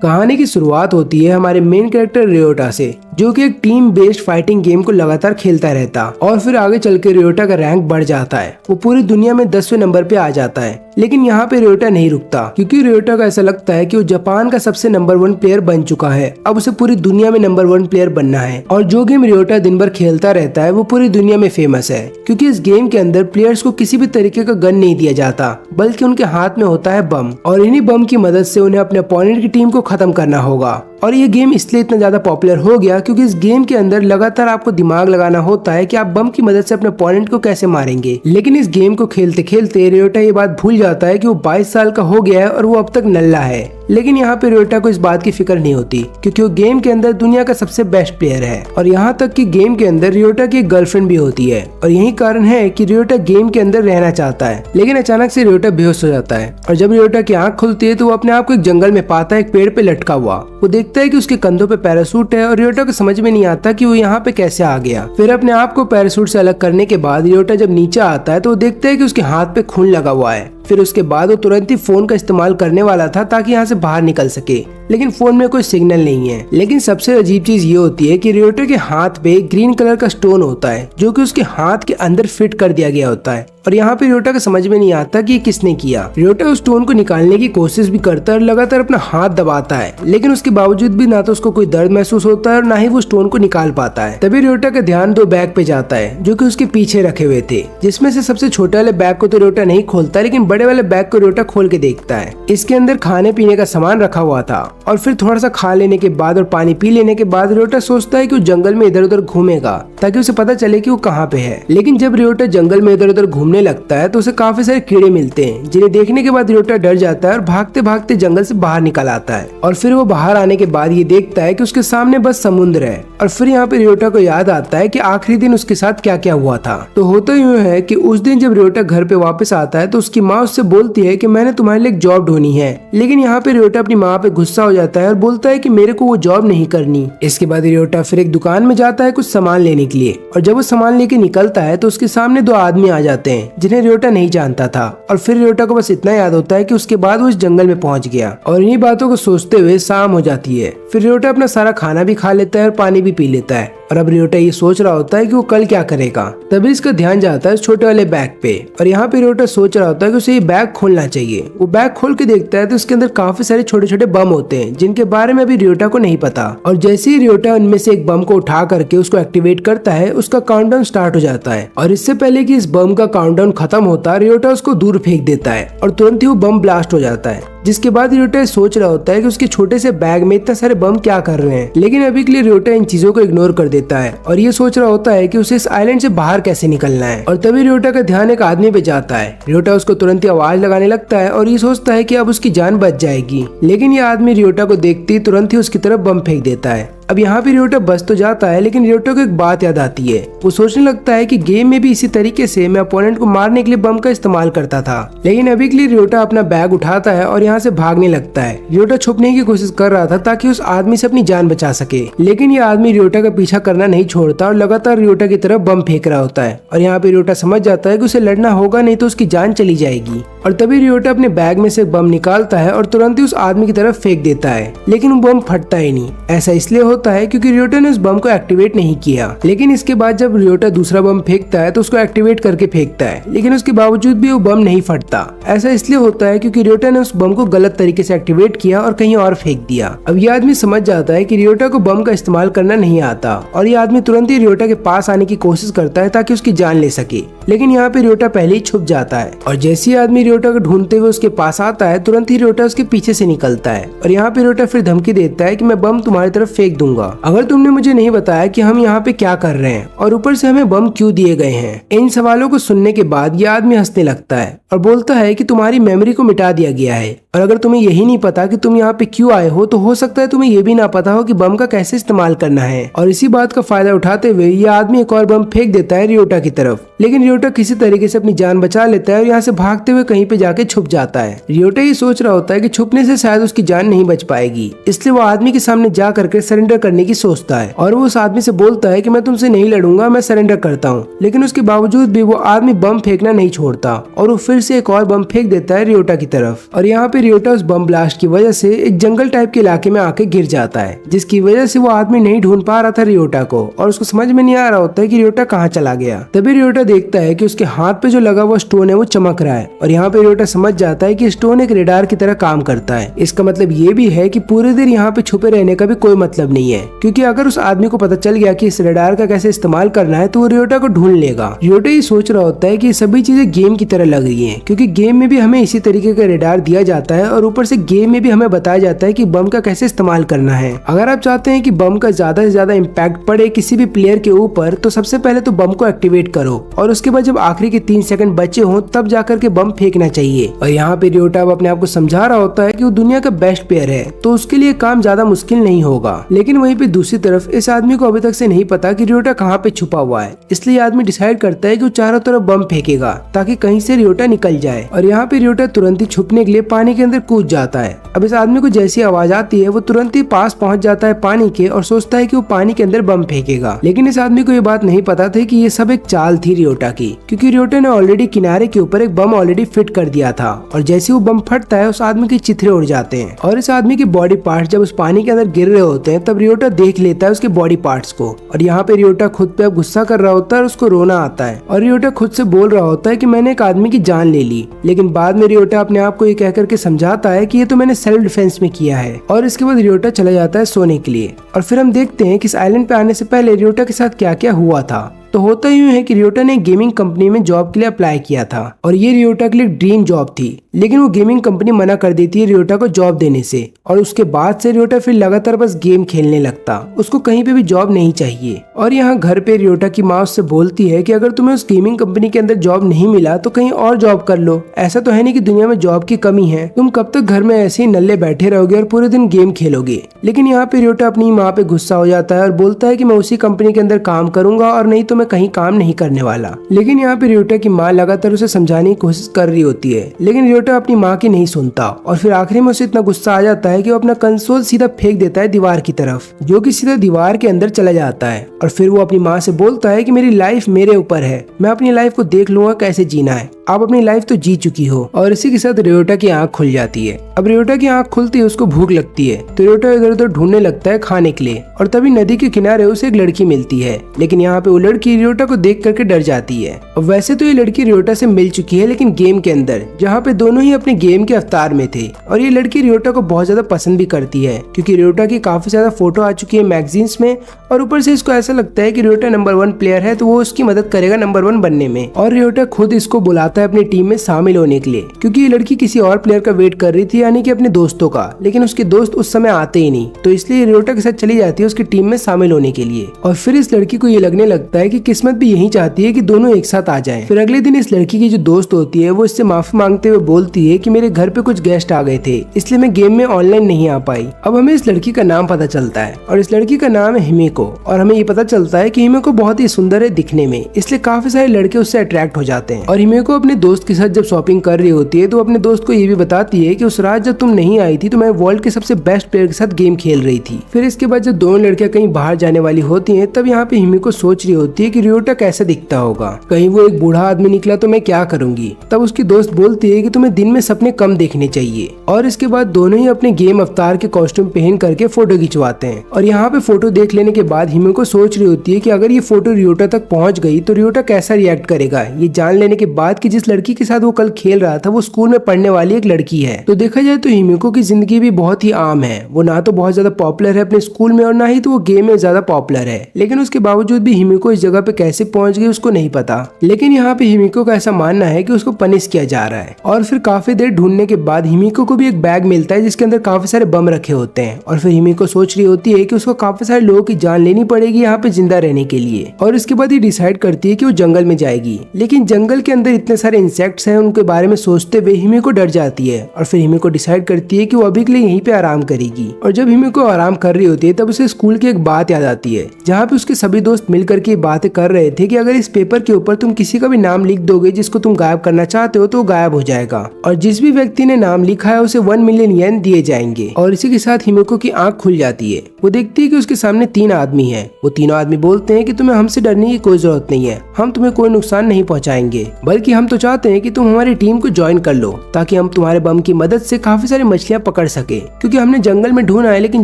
कहानी की शुरुआत होती है हमारे मेन कैरेक्टर रियोटा से, जो कि एक टीम बेस्ड फाइटिंग गेम को लगातार खेलता रहता और फिर आगे चल के रियोटा का रैंक बढ़ जाता है। वो पूरी दुनिया में 10वें नंबर पे आ जाता है। लेकिन यहाँ पे रियोटा नहीं रुकता, क्योंकि रियोटा को ऐसा लगता है कि वो जापान का सबसे नंबर 1 प्लेयर बन चुका है। अब उसे पूरी दुनिया में नंबर 1 प्लेयर बनना है। और जो गेम रियोटा दिन भर खेलता रहता है वो पूरी दुनिया में फेमस है, क्योंकि इस गेम के अंदर प्लेयर्स को किसी भी तरीके का गन नहीं दिया जाता, बल्कि उनके हाथ में होता है बम। और इन्हीं बम की मदद से उन्हें अपने अपोनेंट की टीम को खत्म करना होगा। और ये गेम इसलिए इतना ज्यादा पॉपुलर हो गया क्योंकि इस गेम के अंदर लगातार आपको दिमाग लगाना होता है कि आप बम की मदद से अपने अपोनेंट को कैसे मारेंगे। लेकिन इस गेम को खेलते खेलते रियोटा ये बात भूल जाता है कि वो 22 साल का हो गया है और वो अब तक नल्ला है। लेकिन यहाँ पे रियोटा को इस बात की फिक्र नहीं होती, क्योंकि वो गेम के अंदर दुनिया का सबसे बेस्ट प्लेयर है। और यहाँ तक कि गेम के अंदर रियोटा की एक गर्लफ्रेंड भी होती है। और यही कारण है कि रियोटा गेम के अंदर रहना चाहता है। लेकिन अचानक से रियोटा बेहोश हो जाता है, और जब रियोटा की आंख खुलती है तो वो अपने आप को एक जंगल में पाता है, एक पेड़ पे लटका हुआ। वो देखता है कि उसके कंधों पे पैराशूट है, और रियोटा को समझ में नहीं आता कि वो यहाँ पे कैसे आ गया। फिर अपने आप को पैराशूट से अलग करने के बाद रियोटा जब नीचे आता है तो वो देखता है कि उसके हाथ पे खून लगा हुआ है। फिर उसके बाद वो तुरंत ही फोन का इस्तेमाल करने वाला था ताकि यहाँ से बाहर निकल सके, लेकिन फोन में कोई सिग्नल नहीं है। लेकिन सबसे अजीब चीज ये होती है कि रियोटा के हाथ पे ग्रीन कलर का स्टोन होता है, जो कि उसके हाथ के अंदर फिट कर दिया गया होता है। और यहाँ पे रियोटा को समझ में नहीं आता कि ये किसने किया। रियोटा उस स्टोन को निकालने की कोशिश भी करता है और लगातार अपना हाथ दबाता है, लेकिन उसके बावजूद भी ना तो उसको कोई दर्द महसूस होता है और ना ही वो स्टोन को निकाल पाता है। तभी रियोटा का ध्यान 2 बैग पे जाता है, जो कि उसके पीछे रखे हुए थे, जिसमें से सबसे छोटे वाले बैग को तो रियोटा नहीं खोलता, लेकिन बड़े वाले बैग को रियोटा खोल के देखता है। इसके अंदर खाने पीने का सामान रखा हुआ था। और फिर थोड़ा सा खा लेने के बाद और पानी पी लेने के बाद रियोटा सोचता है कि वो जंगल में इधर उधर घूमेगा, ताकि उसे पता चले कि वो कहाँ पे है। लेकिन जब रियोटा जंगल में इधर उधर घूमने लगता है तो उसे काफी सारे कीड़े मिलते हैं, जिन्हें देखने के बाद रियोटा डर जाता है और भागते भागते जंगल से बाहर निकल आता है। और फिर वो बाहर आने के बाद ये देखता है कि उसके सामने बस समुद्र है। और फिर यहाँ पे रियोटा को याद आता है कि आखिरी दिन उसके साथ क्या क्या हुआ था। तो होता यूँ है कि उस दिन जब रियोटा घर पे वापस आता है तो उसकी माँ उससे बोलती है कि मैंने तुम्हारे लिए एक जॉब ढूंढी है। लेकिन यहाँ पे रियोटा अपनी माँ पे गुस्सा हो जाता है और बोलता है कि मेरे को वो जॉब नहीं करनी। इसके बाद रियोटा फिर एक दुकान में जाता है कुछ सामान लेने के लिए, और जब वो सामान लेके निकलता है तो उसके सामने 2 आदमी आ जाते हैं, जिन्हें रियोटा नहीं जानता था। और फिर रियोटा को बस इतना याद होता है कि उसके बाद वो इस जंगल में पहुंच गया। और इन्हीं बातों को सोचते हुए शाम हो जाती है। फिर रियोटा अपना सारा खाना भी खा लेता है और पानी भी पी लेता है। और अब रियोटा ये सोच रहा होता है कि वो कल क्या करेगा। तभी इसका ध्यान जाता है उस छोटे वाले बैग पे, और यहाँ पे रियोटा सोच रहा होता है कि उसे ये बैग खोलना चाहिए। वो बैग खोल के देखता है तो उसके अंदर काफी सारे छोटे छोटे बम होते हैं, जिनके बारे में अभी रियोटा को नहीं पता। और जैसे ही रियोटा उनमें से एक बम को उठा करके उसको एक्टिवेट करता है, उसका काउंटडाउन स्टार्ट हो जाता है। और इससे पहले कि इस बम का काउंटडाउन खत्म होता है, रियोटा उसको दूर फेंक देता है और तुरंत ही वो बम ब्लास्ट हो जाता है। जिसके बाद रियोटा सोच रहा होता है कि उसके छोटे से बैग में इतना सारे बम क्या कर रहे हैं। लेकिन अभी के लिए रियोटा इन चीजों को इग्नोर कर देता है और ये सोच रहा होता है कि उसे इस आइलैंड से बाहर कैसे निकलना है। और तभी रियोटा का ध्यान एक आदमी पे जाता है। रियोटा उसको तुरंत ही आवाज लगाने लगता है और ये सोचता है कि अब उसकी जान बच जाएगी। लेकिन ये आदमी रियोटा को देखते ही तुरंत ही उसकी तरफ बम फेंक देता है। अब यहाँ पे रियोटा बच तो जाता है, लेकिन रियोटा को एक बात याद आती है। वो सोचने लगता है कि गेम में भी इसी तरीके से मैं अपोनेंट को मारने के लिए बम का इस्तेमाल करता था। लेकिन अभी के लिए रियोटा अपना बैग उठाता है और यहाँ से भागने लगता है। रियोटा छुपने की कोशिश कर रहा था ताकि उस आदमी से अपनी जान बचा सके, लेकिन ये आदमी रियोटा का पीछा करना नहीं छोड़ता और लगातार रियोटा की तरफ बम फेंक रहा होता है। और यहाँ पे रियोटा समझ जाता है कि उसे लड़ना होगा, नहीं तो उसकी जान चली जाएगी। और तभी रियोटा अपने बैग में से बम निकालता है और तुरंत ही उस आदमी की तरफ फेंक देता है, लेकिन वो बम फटता ही नहीं। ऐसा इसलिए होता है क्योंकि रियोटा ने उस बम को एक्टिवेट नहीं किया। लेकिन इसके बाद जब रियोटा दूसरा बम फेंकता है तो उसको एक्टिवेट करके फेंकता है, लेकिन उसके बावजूद भी वो बम नहीं फटता। ऐसा इसलिए होता है क्योंकि रियोटा ने उस बम को गलत तरीके से एक्टिवेट किया और कहीं और फेंक दिया। अब ये आदमी समझ जाता है कि रियोटा को बम का इस्तेमाल करना नहीं आता, और ये आदमी तुरंत ही रियोटा के पास आने की कोशिश करता है ताकि उसकी जान ले सके। लेकिन यहाँ पे रियोटा पहले ही छुप जाता है, और जैसे ही आदमी रियोटा को ढूंढते हुए उसके पास आता है, तुरंत ही रियोटा उसके पीछे से निकलता है। और यहाँ पे रियोटा फिर धमकी देता है कि मैं बम तुम्हारी तरफ फेंक दूंगा अगर तुमने मुझे नहीं बताया कि हम यहाँ पे क्या कर रहे हैं, और ऊपर से हमें बम क्यों दिए गए हैं। इन सवालों को सुनने के बाद ये आदमी हंसने लगता है और बोलता है कि तुम्हारी मेमोरी को मिटा दिया गया है, और अगर तुम्हें यही नहीं पता कि तुम यहाँ पे क्यों आए हो, तो हो सकता है तुम्हें ये भी ना पता हो कि बम का कैसे इस्तेमाल करना है। और इसी बात का फायदा उठाते हुए ये आदमी एक और बम फेंक देता है रियोटा की तरफ। लेकिन रियोटा किसी तरीके से अपनी जान बचा लेता है और यहाँ से भागते हुए कहीं पे जाके छुप जाता है। रियोटा ये सोच रहा होता है कि छुपने से शायद उसकी जान नहीं बच पाएगी, इसलिए वो आदमी के सामने जा करके सरेंडर करने की सोचता है और वो उस आदमी से बोलता है कि मैं तुमसे नहीं लड़ूंगा, मैं सरेंडर करता हूँ। लेकिन उसके बावजूद भी वो आदमी बम फेंकना नहीं छोड़ता और वो फिर से एक और बम फेंक देता है रियोटा की तरफ। और यहाँ पे रियोटा उस बम ब्लास्ट की वजह से एक जंगल टाइप के इलाके में आके गिर जाता है, जिसकी वजह से वो आदमी नहीं ढूंढ पा रहा था रियोटा को और उसको समझ में नहीं आ रहा होता है कि रियोटा कहाँ चला गया। तभी रियोटा देखता है कि उसके हाथ पे जो लगा हुआ स्टोन है वो चमक रहा है और यहाँ पे रियोटा समझ जाता है कि स्टोन एक रेडार की तरह काम करता है। इसका मतलब ये भी है कि पूरे देर यहाँ पे छुपे रहने का भी कोई मतलब नहीं है, क्योंकि अगर उस आदमी को पता चल गया कि इस रेडार का कैसे इस्तेमाल करना है तो वो रियोटा को ढूंढ लेगा। रियोटा ये सोच रहा होता है कि सभी चीजें गेम की तरह लग रही हैं, क्योंकि गेम में भी हमें इसी तरीके का रेडार दिया जाता है और ऊपर से गेम में भी हमें बताया जाता है कि बम का कैसे इस्तेमाल करना है। अगर आप चाहते हैं कि बम का ज्यादा से ज्यादा इम्पैक्ट पड़े किसी भी प्लेयर के ऊपर तो सबसे पहले तो बम को एक्टिवेट करो और उसके बाद जब आखिरी के 3 सेकंड बचे हों तब जाकर के बम फेंकना चाहिए। और यहाँ पे रियोटा अपने आप को समझा रहा होता है कि वो दुनिया का बेस्ट प्लेयर है तो उसके लिए काम ज्यादा मुश्किल नहीं होगा। लेकिन वहीं पे दूसरी तरफ इस आदमी को अभी तक से नहीं पता कि रियोटा कहाँ पे छुपा हुआ है, इसलिए आदमी डिसाइड करता है कि वो चारों तरफ बम फेंकेगा ताकि कहीं से रियोटा निकल जाए। और यहाँ पे रियोटा तुरंत ही छुपने के लिए पानी के अंदर कूद जाता है। अब इस आदमी को जैसी आवाज आती है वो तुरंत ही पास पहुंच जाता है पानी के और सोचता है कि वो पानी के अंदर बम फेंकेगा। लेकिन इस आदमी को ये बात नहीं पता थी कि ये सब एक चाल थी रियोटा की, क्योंकि रियोटा ने ऑलरेडी किनारे के ऊपर एक बम ऑलरेडी फिट कर दिया था और जैसे वो बम फटता है उस आदमी के चिथड़े उड़ जाते हैं और इस आदमी के बॉडी पार्ट्स जब उस पानी के अंदर गिर रहे होते हैं तब रियोटा देख लेता है उसके बॉडी पार्ट्स को और यहाँ पे रियोटा खुद पे अब गुस्सा कर रहा होता है और उसको रोना आता है और रियोटा खुद से बोल रहा होता है कि मैंने एक आदमी की जान ले ली। लेकिन बाद में रियोटा अपने आप को ये कह करके समझाता है कि ये तो मैंने सेल्फ डिफेंस में किया है। और इसके बाद रियोटा चला जाता है सोने के लिए और फिर हम देखते हैं कि इस आइलैंड पे आने से पहले रियोटा के साथ क्या क्या हुआ था। तो होता यूं है कि रियोटा ने गेमिंग कंपनी में जॉब के लिए अप्लाई किया था और ये रियोटा के लिए ड्रीम जॉब थी, लेकिन वो गेमिंग कंपनी मना कर देती है रियोटा को जॉब देने से और उसके बाद से रियोटा फिर लगातार बस गेम खेलने लगता, उसको कहीं पे भी जॉब नहीं चाहिए। और यहाँ घर पे रियोटा की माँ उससे बोलती है कि अगर तुम्हें उस गेमिंग कंपनी के अंदर जॉब नहीं मिला तो कहीं और जॉब कर लो, ऐसा तो है नहीं कि दुनिया में जॉब की कमी है, तुम कब तक घर में ऐसे ही नल्ले बैठे रहोगे और पूरे दिन गेम खेलोगे। लेकिन यहाँ पे रियोटा अपनी माँ पे गुस्सा हो जाता है और बोलता है कि मैं उसी कंपनी के अंदर काम करूंगा और नहीं तो मैं कहीं काम नहीं करने वाला। लेकिन यहाँ पे रियोटा की माँ लगातार उसे समझाने की कोशिश कर रही होती है, लेकिन रियोटा अपनी माँ की नहीं सुनता और फिर आखिरी में उसे इतना गुस्सा आ जाता है कि वो अपना कंसोल सीधा फेंक देता है दीवार की तरफ, जो कि सीधा दीवार के अंदर चला जाता है। और फिर वो अपनी माँ से बोलता है कि मेरी लाइफ मेरे ऊपर है, मैं अपनी लाइफ को देख लूंगा कैसे जीना है, आप अपनी लाइफ तो जी चुकी हो। और इसी के साथ रियोटा की आंख खुल जाती है। अब रियोटा की आंख खुलती है उसको भूख लगती है तो रियोटा इधर उधर ढूंढने लगता है खाने के लिए और तभी नदी के किनारे उसे एक लड़की मिलती है। लेकिन यहाँ पे वो लड़की रियोटा को देख करके डर जाती है। और वैसे तो ये लड़की रियोटा से मिल चुकी है लेकिन गेम के अंदर, जहाँ पे दोनों ही अपने गेम के अवतार में थे। और ये लड़की रियोटा को बहुत ज्यादा पसंद भी करती है क्योंकि रियोटा की काफी ज्यादा फोटो आ चुकी है मैगजीन्स में और ऊपर से इसको ऐसा लगता है कि रियोटा नंबर 1 प्लेयर है तो वो उसकी मदद करेगा नंबर 1 बनने में। और रियोटा खुद इसको बुलाता है अपनी टीम में शामिल होने के लिए, क्योंकि ये लड़की किसी और प्लेयर का वेट कर रही थी, यानी कि अपने दोस्तों का, लेकिन उसके दोस्त उस समय आते ही नहीं, तो इसलिए रियोटा के साथ चली जाती है उसकी टीम में शामिल होने के लिए। और फिर इस लड़की को ये लगने लगता है कि किस्मत भी यही चाहती है कि दोनों एक साथ आ जाएं। फिर अगले दिन इस लड़की की जो दोस्त होती है वो इससे माफी मांगते हुए बोलती है कि मेरे घर पे कुछ गेस्ट आ गए थे इसलिए मैं गेम में ऑनलाइन नहीं आ पाई। अब हमें इस लड़की का नाम पता चलता है और इस लड़की का नाम है हिमेको और हमें ये पता चलता है कि हिमेको बहुत ही सुंदर है दिखने में, इसलिए काफी सारे लड़के उससे अट्रैक्ट हो जाते हैं। और हिमेको अपने दोस्त के साथ जब शॉपिंग कर रही होती है तो अपने दोस्त को ये भी बताती है कि उस रात जब तुम नहीं आई थी तो मैं वर्ल्ड के सबसे बेस्ट प्लेयर के साथ गेम खेल रही थी। फिर इसके बाद जब दोनों लड़कियां कहीं बाहर जाने वाली होती हैं तब यहाँ पे हिमेको सोच रही होती है कि रियोटा कैसा दिखता होगा, कहीं वो एक बूढ़ा आदमी निकला तो मैं क्या करूंगी। तब उसकी दोस्त बोलती है कि तुम्हें दिन में सपने कम देखने चाहिए। और इसके बाद दोनों ही अपने गेम अवतार के कॉस्ट्यूम पहन करके फोटो खिंचवाते हैं। और यहाँ पे फोटो देख लेने के बाद हिमेको सोच रही होती है कि अगर ये फोटो रियोटा तक पहुंच गई तो रियोटा कैसा रिएक्ट करेगा, ये जान लेने के बाद कि जिस लड़की के साथ वो कल खेल रहा था वो स्कूल में पढ़ने वाली एक लड़की है। तो देखा जाए तो हिमेको की जिंदगी भी बहुत ही आम है, वो ना तो बहुत ज्यादा पॉपुलर है अपने स्कूल में और ना ही तो वो गेम में ज्यादा पॉपुलर है, लेकिन उसके बावजूद भी हिमेको इस जगह पे कैसे पहुंच गई उसको नहीं पता। लेकिन यहाँ पे हिमेको का ऐसा मानना है कि उसको पनिश किया जा रहा है। और फिर काफी देर ढूंढने के बाद हिमेको को भी एक बैग मिलता है जिसके अंदर काफी सारे बम रखे होते हैं। और फिर हिमेको सोच रही होती है कि उसको काफी सारे लोगों की जान लेनी पड़ेगी यहाँ पे जिंदा रहने के लिए। और इसके बाद ये डिसाइड करती है कि वो जंगल में जाएगी, लेकिन जंगल के अंदर इतने सारे इंसेक्ट्स हैं उनके बारे में सोचते हुए हिमेको डर जाती है। और फिर हिमेको डिसाइड करती है कि वो अभी के लिए यहीं पे आराम करेगी। और जब हिमेको आराम कर रही होती है तब उसे स्कूल की एक बात याद आती है जहाँ पे उसके सभी दोस्त मिल करके बातें बातें कर रहे थे कि अगर इस पेपर के ऊपर तुम किसी का भी नाम लिख दोगे जिसको तुम गायब करना चाहते हो तो वो गायब हो जाएगा और जिस भी व्यक्ति ने नाम लिखा है उसे 1 मिलियन येन दिए जाएंगे। और इसी के साथ हिमिको की आंख खुल जाती है। वो देखती है कि उसके सामने 3 आदमी हैं। वो तीनों आदमी बोलते हैं कि तुम्हें हमसे डरने की कोई जरूरत नहीं है, हम तुम्हें कोई नुकसान नहीं पहुंचाएंगे, बल्कि हम तो चाहते हैं कि तुम हमारी टीम को ज्वाइन कर लो ताकि हम तुम्हारे बम की मदद से काफी सारी मछलियां पकड़ सके, क्योंकि हमने जंगल में ढूंढा है लेकिन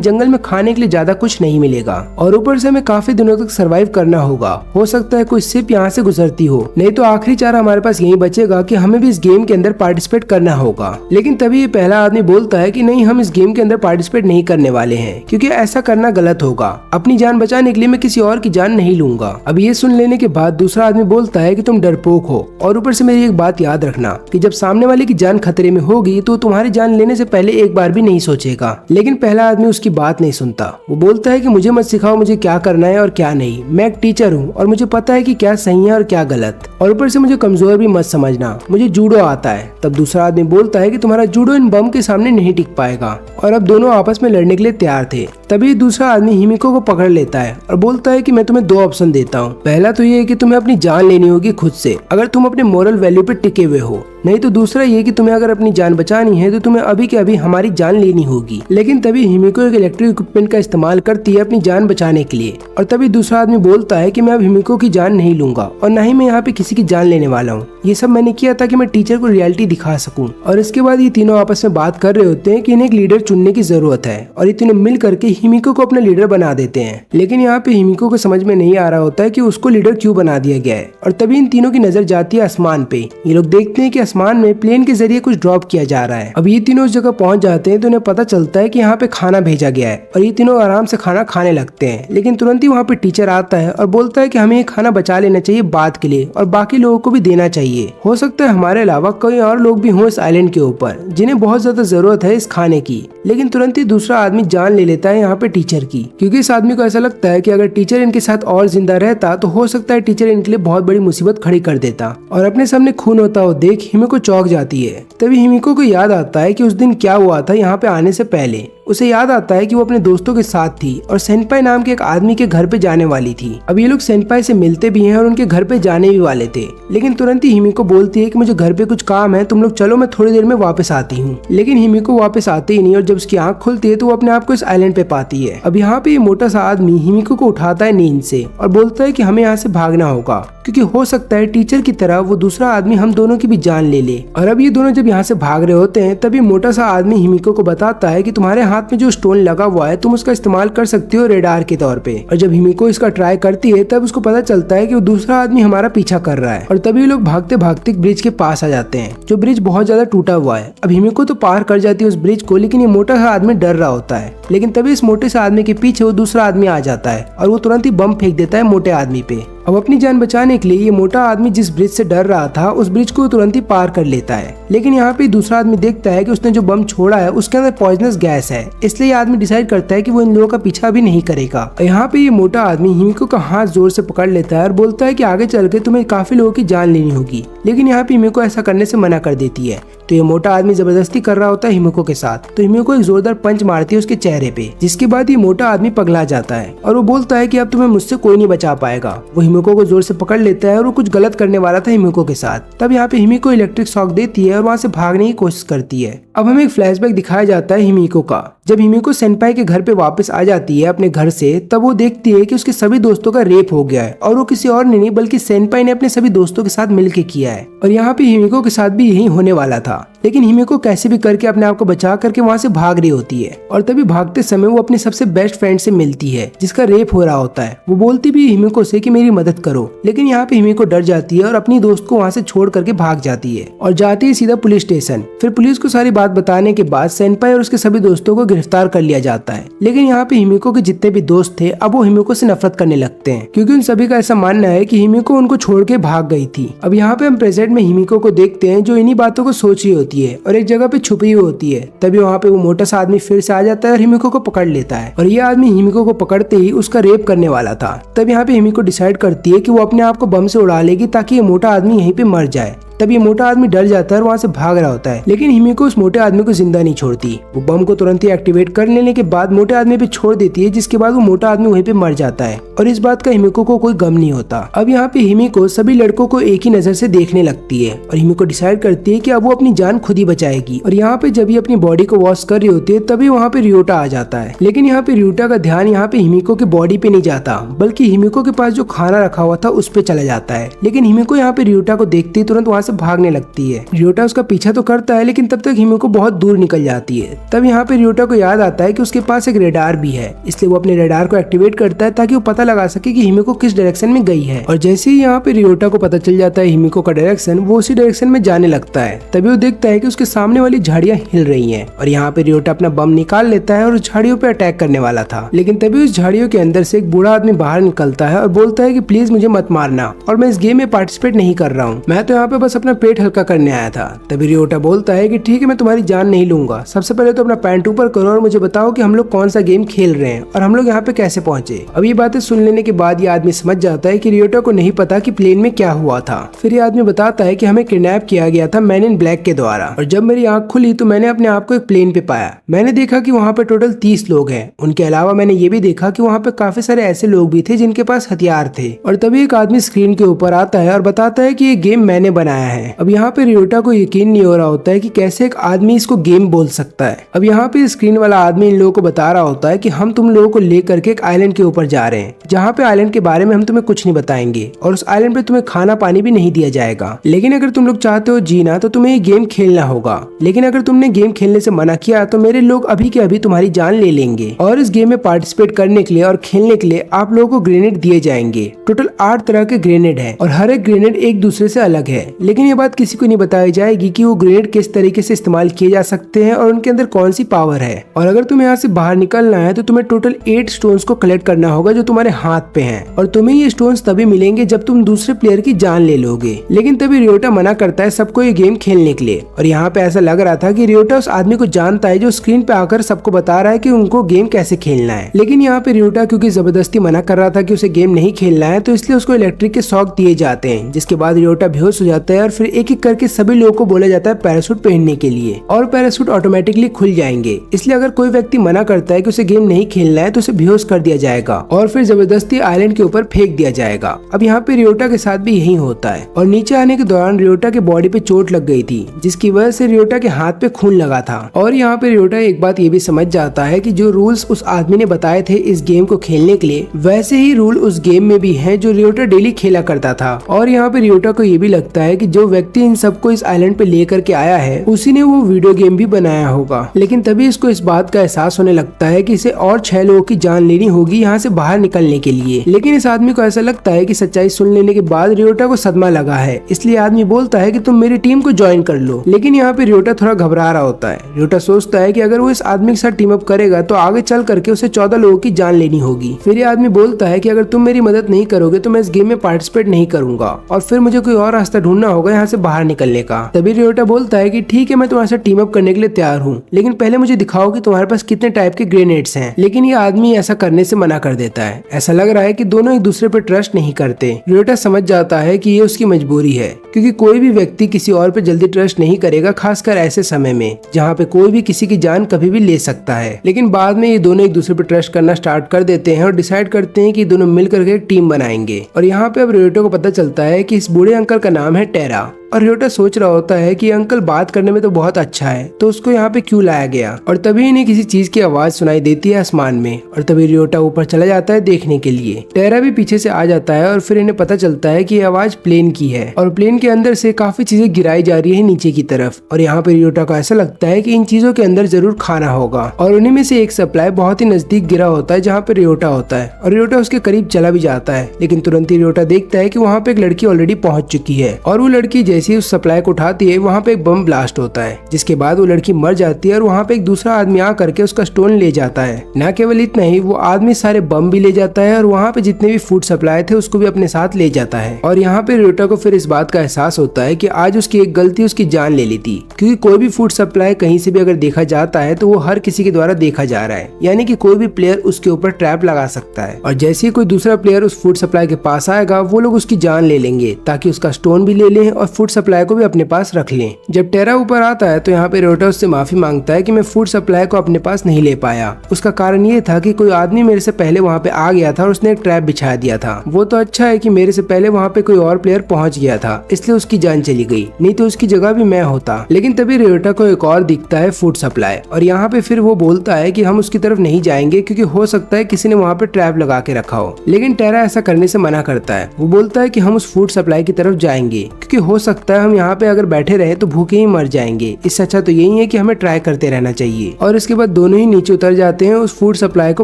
जंगल में खाने के लिए ज्यादा कुछ नहीं मिलेगा और ऊपर से हमें काफी दिनों तक सर्वाइव करना होगा। हो सकता है कोई शिप यहाँ से गुजरती हो, नहीं तो आखिरी चारा हमारे पास यही बचेगा कि हमें भी इस गेम के अंदर पार्टिसिपेट करना होगा। लेकिन तभी ये पहला आदमी बोलता है कि नहीं, हम इस गेम के अंदर पार्टिसिपेट नहीं करने वाले हैं क्योंकि ऐसा करना गलत होगा। अपनी जान बचाने के लिए मैं किसी और की जान नहीं लूंगा। अब ये सुन लेने के बाद दूसरा आदमी बोलता है कि तुम डरपोक हो और ऊपर से मेरी एक बात याद रखना कि जब सामने वाले की जान खतरे में होगी तो तुम्हारी जान लेने से पहले एक बार भी नहीं सोचेगा। लेकिन पहला आदमी उसकी बात नहीं सुनता। वो बोलता है कि मुझे मत सिखाओ मुझे क्या करना है और क्या नहीं, मैं एक टीचर हूँ और मुझे पता है कि क्या सही है और क्या गलत, और ऊपर से मुझे कमजोर भी मत समझना, मुझे जूडो आता है। तब दूसरा आदमी बोलता है कि तुम्हारा जूडो इन बम के सामने नहीं टिक पाएगा, और अब दोनों आपस में लड़ने के लिए तैयार थे। तभी दूसरा आदमी हिमिको को पकड़ लेता है और बोलता है कि मैं तुम्हें 2 ऑप्शन देता हूँ। पहला तो ये है कि तुम्हें अपनी जान लेनी होगी खुद से अगर तुम अपने मोरल वैल्यू पे टिके हुए हो, नहीं तो दूसरा ये कि तुम्हें अगर अपनी जान बचानी है तो तुम्हें अभी के अभी हमारी जान लेनी होगी। लेकिन तभी हिमिको एक इलेक्ट्रिक इक्विपमेंट का इस्तेमाल करती है अपनी जान बचाने के लिए, और तभी दूसरा आदमी बोलता है कि मैं अब हिमिको की जान नहीं लूंगा और न ही मैं यहाँ पे किसी की जान लेने वाला हूँ। ये सब मैंने किया ताकि मैं टीचर को रियलिटी दिखा सकूं। और इसके बाद ये तीनों आपस में बात कर रहे होते हैं कि इन्हें एक लीडर चुनने की जरूरत है और ये तीनों मिल करके हिमिको को अपना लीडर बना देते हैं। लेकिन यहाँ पे हिमिको को समझ में नहीं आ रहा होता है कि उसको लीडर क्यों बना दिया गया है। और तभी इन तीनों की नजर जाती है आसमान पे। ये लोग देखते हैं कि आसमान में प्लेन के जरिए कुछ ड्रॉप किया जा रहा है। अब ये तीनों उस जगह पहुंच जाते हैं तो उन्हें पता चलता है कि यहाँ पे खाना भेजा गया है और ये तीनों आराम से खाना खाने लगते हैं। लेकिन तुरंत ही वहाँ पे टीचर आता है और बोलता है कि हमें ये खाना बचा लेना चाहिए बाद के लिए और बाकी लोगों को भी देना चाहिए। हो सकता है हमारे अलावा कोई और लोग भी हों इस आइलैंड के ऊपर जिन्हें बहुत ज्यादा जरूरत है इस खाने की। लेकिन तुरंत ही दूसरा आदमी जान ले लेता है यहाँ पे टीचर की, क्योंकि इस आदमी को ऐसा लगता है कि अगर टीचर इनके साथ और जिंदा रहता तो हो सकता है टीचर इनके लिए बहुत बड़ी मुसीबत खड़ी कर देता। और अपने सामने खून होता हुआ देख हिमिको चौंक जाती है। तभी हिमिको को याद आता है कि उस दिन क्या हुआ था यहाँ पे आने से पहले। उसे याद आता है कि वो अपने दोस्तों के साथ थी और सेनपाई नाम के एक आदमी के घर पे जाने वाली थी। अब ये लोग सेनपाई से मिलते भी हैं और उनके घर पे जाने भी वाले थे। लेकिन तुरंत ही हिमिको बोलती है कि मुझे घर पे कुछ काम है, तुम लोग चलो, मैं थोड़ी देर में वापस आती हूँ। लेकिन हिमिको वापस आते ही नहीं और जब उसकी आंख खुलती है तो वो अपने आप को इस आइलैंड पे पाती है। अब यहाँ पे ये मोटा सा आदमी हिमिको को उठाता है नींद से और बोलता है कि हमें यहाँ से भागना होगा क्योंकि हो सकता है टीचर की तरह वो दूसरा आदमी हम दोनों की भी जान ले ले। और अब ये दोनों जब यहाँ से भाग रहे होते हैं तभी मोटा सा आदमी हिमिको को बताता है कि तुम्हारे हाथ में जो स्टोन लगा हुआ है तुम उसका इस्तेमाल कर सकती हो रेडार के तौर पे। और जब हिमिको इसका ट्राई करती है तब उसको पता चलता है कि वो दूसरा आदमी हमारा पीछा कर रहा है। और तभी लोग भागते भागते ब्रिज के पास आ जाते हैं जो ब्रिज बहुत ज्यादा टूटा हुआ है। अब हिमिको तो पार कर जाती है उस ब्रिज को, लेकिन ये मोटा सा आदमी डर रहा होता है। लेकिन तभी इस मोटे से आदमी के पीछे वो दूसरा आदमी आ जाता है और वो तुरंत ही बम फेंक देता है मोटे आदमी पे। अब अपनी जान बचाने के लिए ये मोटा आदमी जिस ब्रिज से डर रहा था उस ब्रिज को तुरंत ही पार कर लेता है। लेकिन यहाँ पे दूसरा आदमी देखता है कि उसने जो बम छोड़ा है उसके अंदर पॉइजनस गैस है, इसलिए ये आदमी डिसाइड करता है कि वो इन लोगों का पीछा भी नहीं करेगा। और यहाँ पे ये मोटा आदमी हिमिको का हाथ जोर से पकड़ लेता है और बोलता है कि आगे चल के तुम्हें काफी लोगों की जान लेनी होगी। लेकिन यहाँ पे हिमिको ऐसा करने से मना कर देती है। तो ये मोटा आदमी जबरदस्ती कर रहा होता है हिमिको के साथ, तो हिमिको एक जोरदार पंच मारती है उसके चेहरे पे, जिसके बाद ये मोटा आदमी पगला जाता है और वो बोलता है कि अब तुम्हें मुझसे कोई नहीं बचा पाएगा। वो हिमिको को जोर से पकड़ लेता है और वो कुछ गलत करने वाला था हिमिको के साथ। तब यहाँ पे हिमिको इलेक्ट्रिक शॉक देती है और वहाँ से भागने की कोशिश करती है। अब हमें एक फ्लैशबैक दिखाया जाता है हिमिको का। जब हिमिको सेनपाई के घर पे वापस आ जाती है अपने घर से, तब वो देखती है कि उसके सभी दोस्तों का रेप हो गया है और वो किसी और ने नहीं बल्कि सेनपाई ने अपने सभी दोस्तों के साथ मिलके किया है। और यहाँ पे हिमिको के साथ भी यही होने वाला था। लेकिन हिमिको कैसे भी करके अपने आप को बचा करके वहाँ से भाग रही होती है और तभी भागते समय वो अपने सबसे बेस्ट फ्रेंड से मिलती है जिसका रेप हो रहा होता है। वो बोलती भी हिमिको से कि मेरी मदद करो, लेकिन यहाँ पे हिमिको डर जाती है और अपनी दोस्त को वहाँ से छोड़ करके भाग जाती है और जाती है सीधा पुलिस स्टेशन। फिर पुलिस को सारी बात बताने के बाद सेनपाई और उसके सभी दोस्तों को गिरफ्तार कर लिया जाता है। लेकिन यहाँ पे हिमिको के जितने भी दोस्त थे अब वो हिमिको से नफरत करने लगते हैं क्योंकि उन सभी का ऐसा मानना है कि हिमिको उनको छोड़ के भाग गई थी। अब यहाँ पे हम प्रेजेंट में हिमिको को देखते हैं जो इन्हीं बातों को सोच रही होती है और एक जगह पे छुपी हुई होती है। तभी वहाँ पे वो मोटा सा आदमी फिर से आ जाता है और हिमिको को पकड़ लेता है और ये आदमी हिमिको को पकड़ते ही उसका रेप करने वाला था। तब यहाँ पे हिमिको डिसाइड करती है कि वो अपने आप को बम से उड़ा लेगी ताकि ये मोटा आदमी यहीं पे मर जाए, तब ये मोटा आदमी डर जाता है और वहाँ से भाग रहा होता है, लेकिन हिमिको उस मोटे आदमी को जिंदा नहीं छोड़ती। वो बम को तुरंत ही एक्टिवेट कर लेने के बाद मोटे आदमी पे छोड़ देती है, जिसके बाद वो मोटा आदमी वहीं पे मर जाता है और इस बात का हिमिको को कोई गम नहीं होता। अब यहाँ पे हिमिको सभी लड़कों को एक ही नजर से देखने लगती है और हिमिको डिसाइड करती है कि अब वो अपनी जान खुद ही बचाएगी। और यहाँ पे जब ये अपनी बॉडी को वॉश कर रही होती है तभी वहाँ पे रियोटा आ जाता है, लेकिन यहाँ पे रियोटा का ध्यान यहाँ पे हिमिको के बॉडी पे नहीं जाता, बल्कि हिमिको के पास जो खाना रखा हुआ था उस पे चला जाता है। लेकिन हिमिको यहाँ पे रियोटा को देखते ही तुरंत वहाँ से भागने लगती है। रियोटा उसका पीछा तो करता है, लेकिन तब तक हिमिको बहुत दूर निकल जाती है। तब यहाँ पे रियोटा को याद आता है कि उसके पास एक रेडार भी है, इसलिए वो अपने रेडार को एक्टिवेट करता है ताकि वो पता लगा सके कि हिमिको किस डायरेक्शन में गई है। और जैसे ही यहाँ पे रियोटा को पता चल जाता है हिमिको का डायरेक्शन, वो उसी डायरेक्शन में जाने लगता है। तभी वो देखता है कि उसके सामने वाली झाड़ियां हिल रही हैं और यहाँ पे रियोटा अपना बम निकाल लेता है और उस झाड़ियों पे अटैक करने वाला था। लेकिन तभी उस झाड़ियों के अंदर से एक बूढ़ा आदमी बाहर निकलता है और बोलता है कि प्लीज मुझे मत मारना और मैं इस गेम में पार्टिसिपेट नहीं कर रहा हूँ, मैं तो यहाँ पे बस अपना पेट हल्का करने आया था। तभी रियोटा बोलता है कि ठीक है, मैं तुम्हारी जान नहीं लूंगा, सबसे पहले तो अपना पैंट ऊपर करो और मुझे बताओ कि हम लोग कौन सा गेम खेल रहे हैं और हम लोग यहाँ पे कैसे पहुंचे। अब ये बातें सुन लेने के बाद ये आदमी समझ जाता है कि रियोटा को नहीं पता कि प्लेन में क्या हुआ था। फिर ये आदमी बताता है कि हमें किडनैप किया गया था मैन इन ब्लैक के द्वारा, और जब मेरी आंख खुली तो मैंने अपने आप को एक प्लेन पे पाया। मैंने देखा कि वहाँ पे टोटल 30 लोग हैं। उनके अलावा मैंने ये भी देखा कि वहाँ पे काफी सारे ऐसे लोग भी थे जिनके पास हथियार थे। और तभी एक आदमी स्क्रीन के ऊपर आता है और बताता है कि ये गेम मैंने बनाया है। अब यहाँ पे रियोटा को यकीन नहीं हो रहा होता है कि कैसे एक आदमी इसको गेम बोल सकता है। अब यहाँ पे स्क्रीन वाला आदमी इन लोगों को बता रहा होता है कि हम तुम लोगों को लेकर के एक आइलैंड के ऊपर जा रहे हैं, जहाँ पे आइलैंड के बारे में हम तुम्हें कुछ नहीं बताएंगे और उस आइलैंड पे तुम्हें खाना पानी भी नहीं दिया जाएगा। लेकिन अगर तुम लोग चाहते हो जीना तो तुम्हें ये गेम खेलना होगा, लेकिन अगर तुमने गेम खेलने से मना किया तो मेरे लोग अभी के अभी तुम्हारी जान ले लेंगे। और इस गेम में पार्टिसिपेट करने के लिए और खेलने के लिए आप लोगों को ग्रेनेड दिए जाएंगे। टोटल 8 तरह के ग्रेनेड है और हर एक ग्रेनेड एक दूसरे से अलग है, लेकिन ये बात किसी को नहीं बताई जाएगी कि वो ग्रेनेड किस तरीके से इस्तेमाल किए जा सकते हैं और उनके अंदर कौन सी पावर है। और अगर तुम्हें यहाँ से बाहर निकलना है तो तुम्हें टोटल 8 स्टोन्स को कलेक्ट करना होगा जो तुम्हारे हाथ पे हैं, और तुम्हें ये स्टोन्स तभी मिलेंगे जब तुम दूसरे प्लेयर की जान ले लोगे। लेकिन तभी रियोटा मना करता है सबको ये गेम खेलने के लिए। और यहाँ पे ऐसा लग रहा था कि रियोटा उस आदमी को जानता है जो स्क्रीन पे आकर सबको बता रहा है कि उनको गेम कैसे खेलना है। लेकिन यहाँ पे रियोटा क्योंकि जबरदस्ती मना कर रहा था कि उसे गेम नहीं खेलना है, तो इसलिए उसको इलेक्ट्रिक के शॉक दिए जाते हैं, जिसके बाद रियोटा बेहोश हो जाता है और फिर एक एक करके सभी लोगों को बोला जाता है पैराशूट पहनने के लिए, और पैराशूट ऑटोमेटिकली खुल जाएंगे। इसलिए अगर कोई व्यक्ति मना करता है कि उसे गेम नहीं खेलना है तो उसे बेहोश कर दिया जाएगा और फिर जबरदस्ती आइलैंड के ऊपर फेंक दिया जाएगा। अब यहाँ पे रियोटा के साथ भी यही होता है और नीचे आने के दौरान रियोटा के बॉडी पे चोट लग गई थी, जिसकी वजह से रियोटा के हाथ पे खून लगा था। और यहाँ पे रियोटा एक बात ये भी समझ जाता है कि जो रूल्स उस आदमी ने बताए थे इस गेम को खेलने के लिए, वैसे ही रूल उस गेम में भी हैं जो रियोटा डेली खेला करता था। और यहाँ पे रियोटा को ये भी लगता है कि जो व्यक्ति इन सबको इस आइलैंड पे लेकर के आया है उसी ने वो वीडियो गेम भी बनाया होगा। लेकिन तभी इसको इस बात का एहसास होने लगता है कि इसे और 6 लोगों की जान लेनी होगी यहाँ से बाहर निकलने के लिए। लेकिन इस आदमी को ऐसा लगता है कि सच्चाई सुन लेने के बाद रियोटा को सदमा लगा है, इसलिए आदमी बोलता है कि तुम मेरी टीम को ज्वाइन कर लो। लेकिन यहाँ पे रियोटा थोड़ा घबरा रहा होता है। रियोटा सोचता है कि अगर वो इस आदमी के साथ टीम अप करेगा तो आगे चल करके उसे 14 लोगों की जान लेनी होगी। फिर ये आदमी बोलता है कि अगर तुम मेरी मदद नहीं करोगे तो मैं इस गेम में पार्टिसिपेट नहीं करूंगा और फिर मुझे कोई और रास्ता ढूंढना होगा यहाँ से बाहर निकलने का। तभी रियोटा बोलता है कि ठीक है, मैं तुम्हारे साथ टीम अप करने के लिए तैयार हूँ, लेकिन पहले मुझे दिखाओ कि तुम्हारे पास कितने टाइप के ग्रेनेड्स हैं। लेकिन ये आदमी ऐसा करने से मना कर देता है। ऐसा लग रहा है कि दोनों एक दूसरे पर ट्रस्ट नहीं करते। रियोटा समझ जाता है कि ये उसकी मजबूरी है, क्योंकि कोई भी व्यक्ति किसी और पे जल्दी ट्रस्ट नहीं करेगा, खासकर ऐसे समय में जहाँ पे कोई भी किसी की जान कभी भी ले सकता है। लेकिन बाद में ये दोनों एक दूसरे पे ट्रस्ट करना स्टार्ट कर देते हैं और डिसाइड करते हैं कि दोनों मिलकर के एक टीम बनाएंगे। और यहाँ पे अब रियोटा को पता चलता है कि इस बूढ़े अंकल का नाम है टेरा, और रियोटा सोच रहा होता है कि अंकल बात करने में तो बहुत अच्छा है, तो उसको यहाँ पे क्यों लाया गया। और तभी इन्हें किसी चीज की आवाज सुनाई देती है आसमान में, और तभी रियोटा ऊपर चला जाता है देखने के लिए। टेरा भी पीछे से आ जाता है और फिर इन्हें पता चलता है कि ये आवाज प्लेन की है और प्लेन के अंदर से काफी चीजें गिराई जा रही है नीचे की तरफ। और यहाँ पे रियोटा को ऐसा लगता है कि इन चीजों के अंदर जरूर खाना होगा, और उन्हीं में से एक सप्लाई बहुत ही नजदीक गिरा होता है जहाँ पे रियोटा होता है, और रियोटा उसके करीब चला भी जाता है। लेकिन तुरंत ही रियोटा देखता है कि वहाँ पे एक लड़की ऑलरेडी पहुंच चुकी है, और वो लड़की जैसे ही उस सप्लाई को उठाती है वहाँ पे एक बम ब्लास्ट होता है, जिसके बाद वो लड़की मर जाती है और वहाँ पे एक दूसरा आदमी आ करके उसका स्टोन ले जाता है। न केवल इतना ही, वो आदमी सारे बम भी ले जाता है और वहाँ पे जितने भी फूड सप्लाई थे उसको भी अपने साथ ले जाता है। और यहाँ पे रियोटा को फिर इस बात का एहसास होता है कि आज उसकी एक गलती उसकी जान ले ली थी, क्योंकि कोई भी फूड सप्लाई कहीं से भी अगर देखा जाता है तो वो हर किसी के द्वारा देखा जा रहा है, यानी कि कोई भी प्लेयर उसके ऊपर ट्रैप लगा सकता है। और जैसे ही कोई दूसरा प्लेयर उस फूड सप्लाई के पास आएगा वो लोग उसकी जान ले लेंगे ताकि उसका स्टोन भी ले लें और फूड सप्लाई को भी अपने पास रख लें। जब टेरा ऊपर आता है तो यहाँ पे रियोटा उससे माफी मांगता है कि मैं फूड सप्लाई को अपने पास नहीं ले पाया। उसका कारण ये था कि कोई आदमी मेरे से पहले वहाँ पे आ गया था और उसने एक ट्रैप बिछा दिया था। वो तो अच्छा है कि मेरे से पहले वहाँ पे कोई और प्लेयर पहुंच गया था, इसलिए उसकी जान चली गई, नहीं तो उसकी जगह भी मैं होता। लेकिन तभी रियोटा को एक और दिखता है फूड सप्लाई, और यहाँ पे फिर वो बोलता है कि हम उसकी तरफ नहीं जाएंगे क्योंकि हो सकता है किसी ने वहाँ पे ट्रैप लगा के रखा हो। लेकिन टेरा ऐसा करने से मना करता है। वो बोलता है कि हम उस फूड सप्लाई की तरफ जाएंगे क्योंकि हो सकता है हम यहाँ पे अगर बैठे रहे तो भूखे ही मर जाएंगे। इससे अच्छा तो यही है कि हमें ट्राई करते रहना चाहिए। और इसके बाद दोनों ही नीचे उतर जाते हैं उस फूड सप्लाई को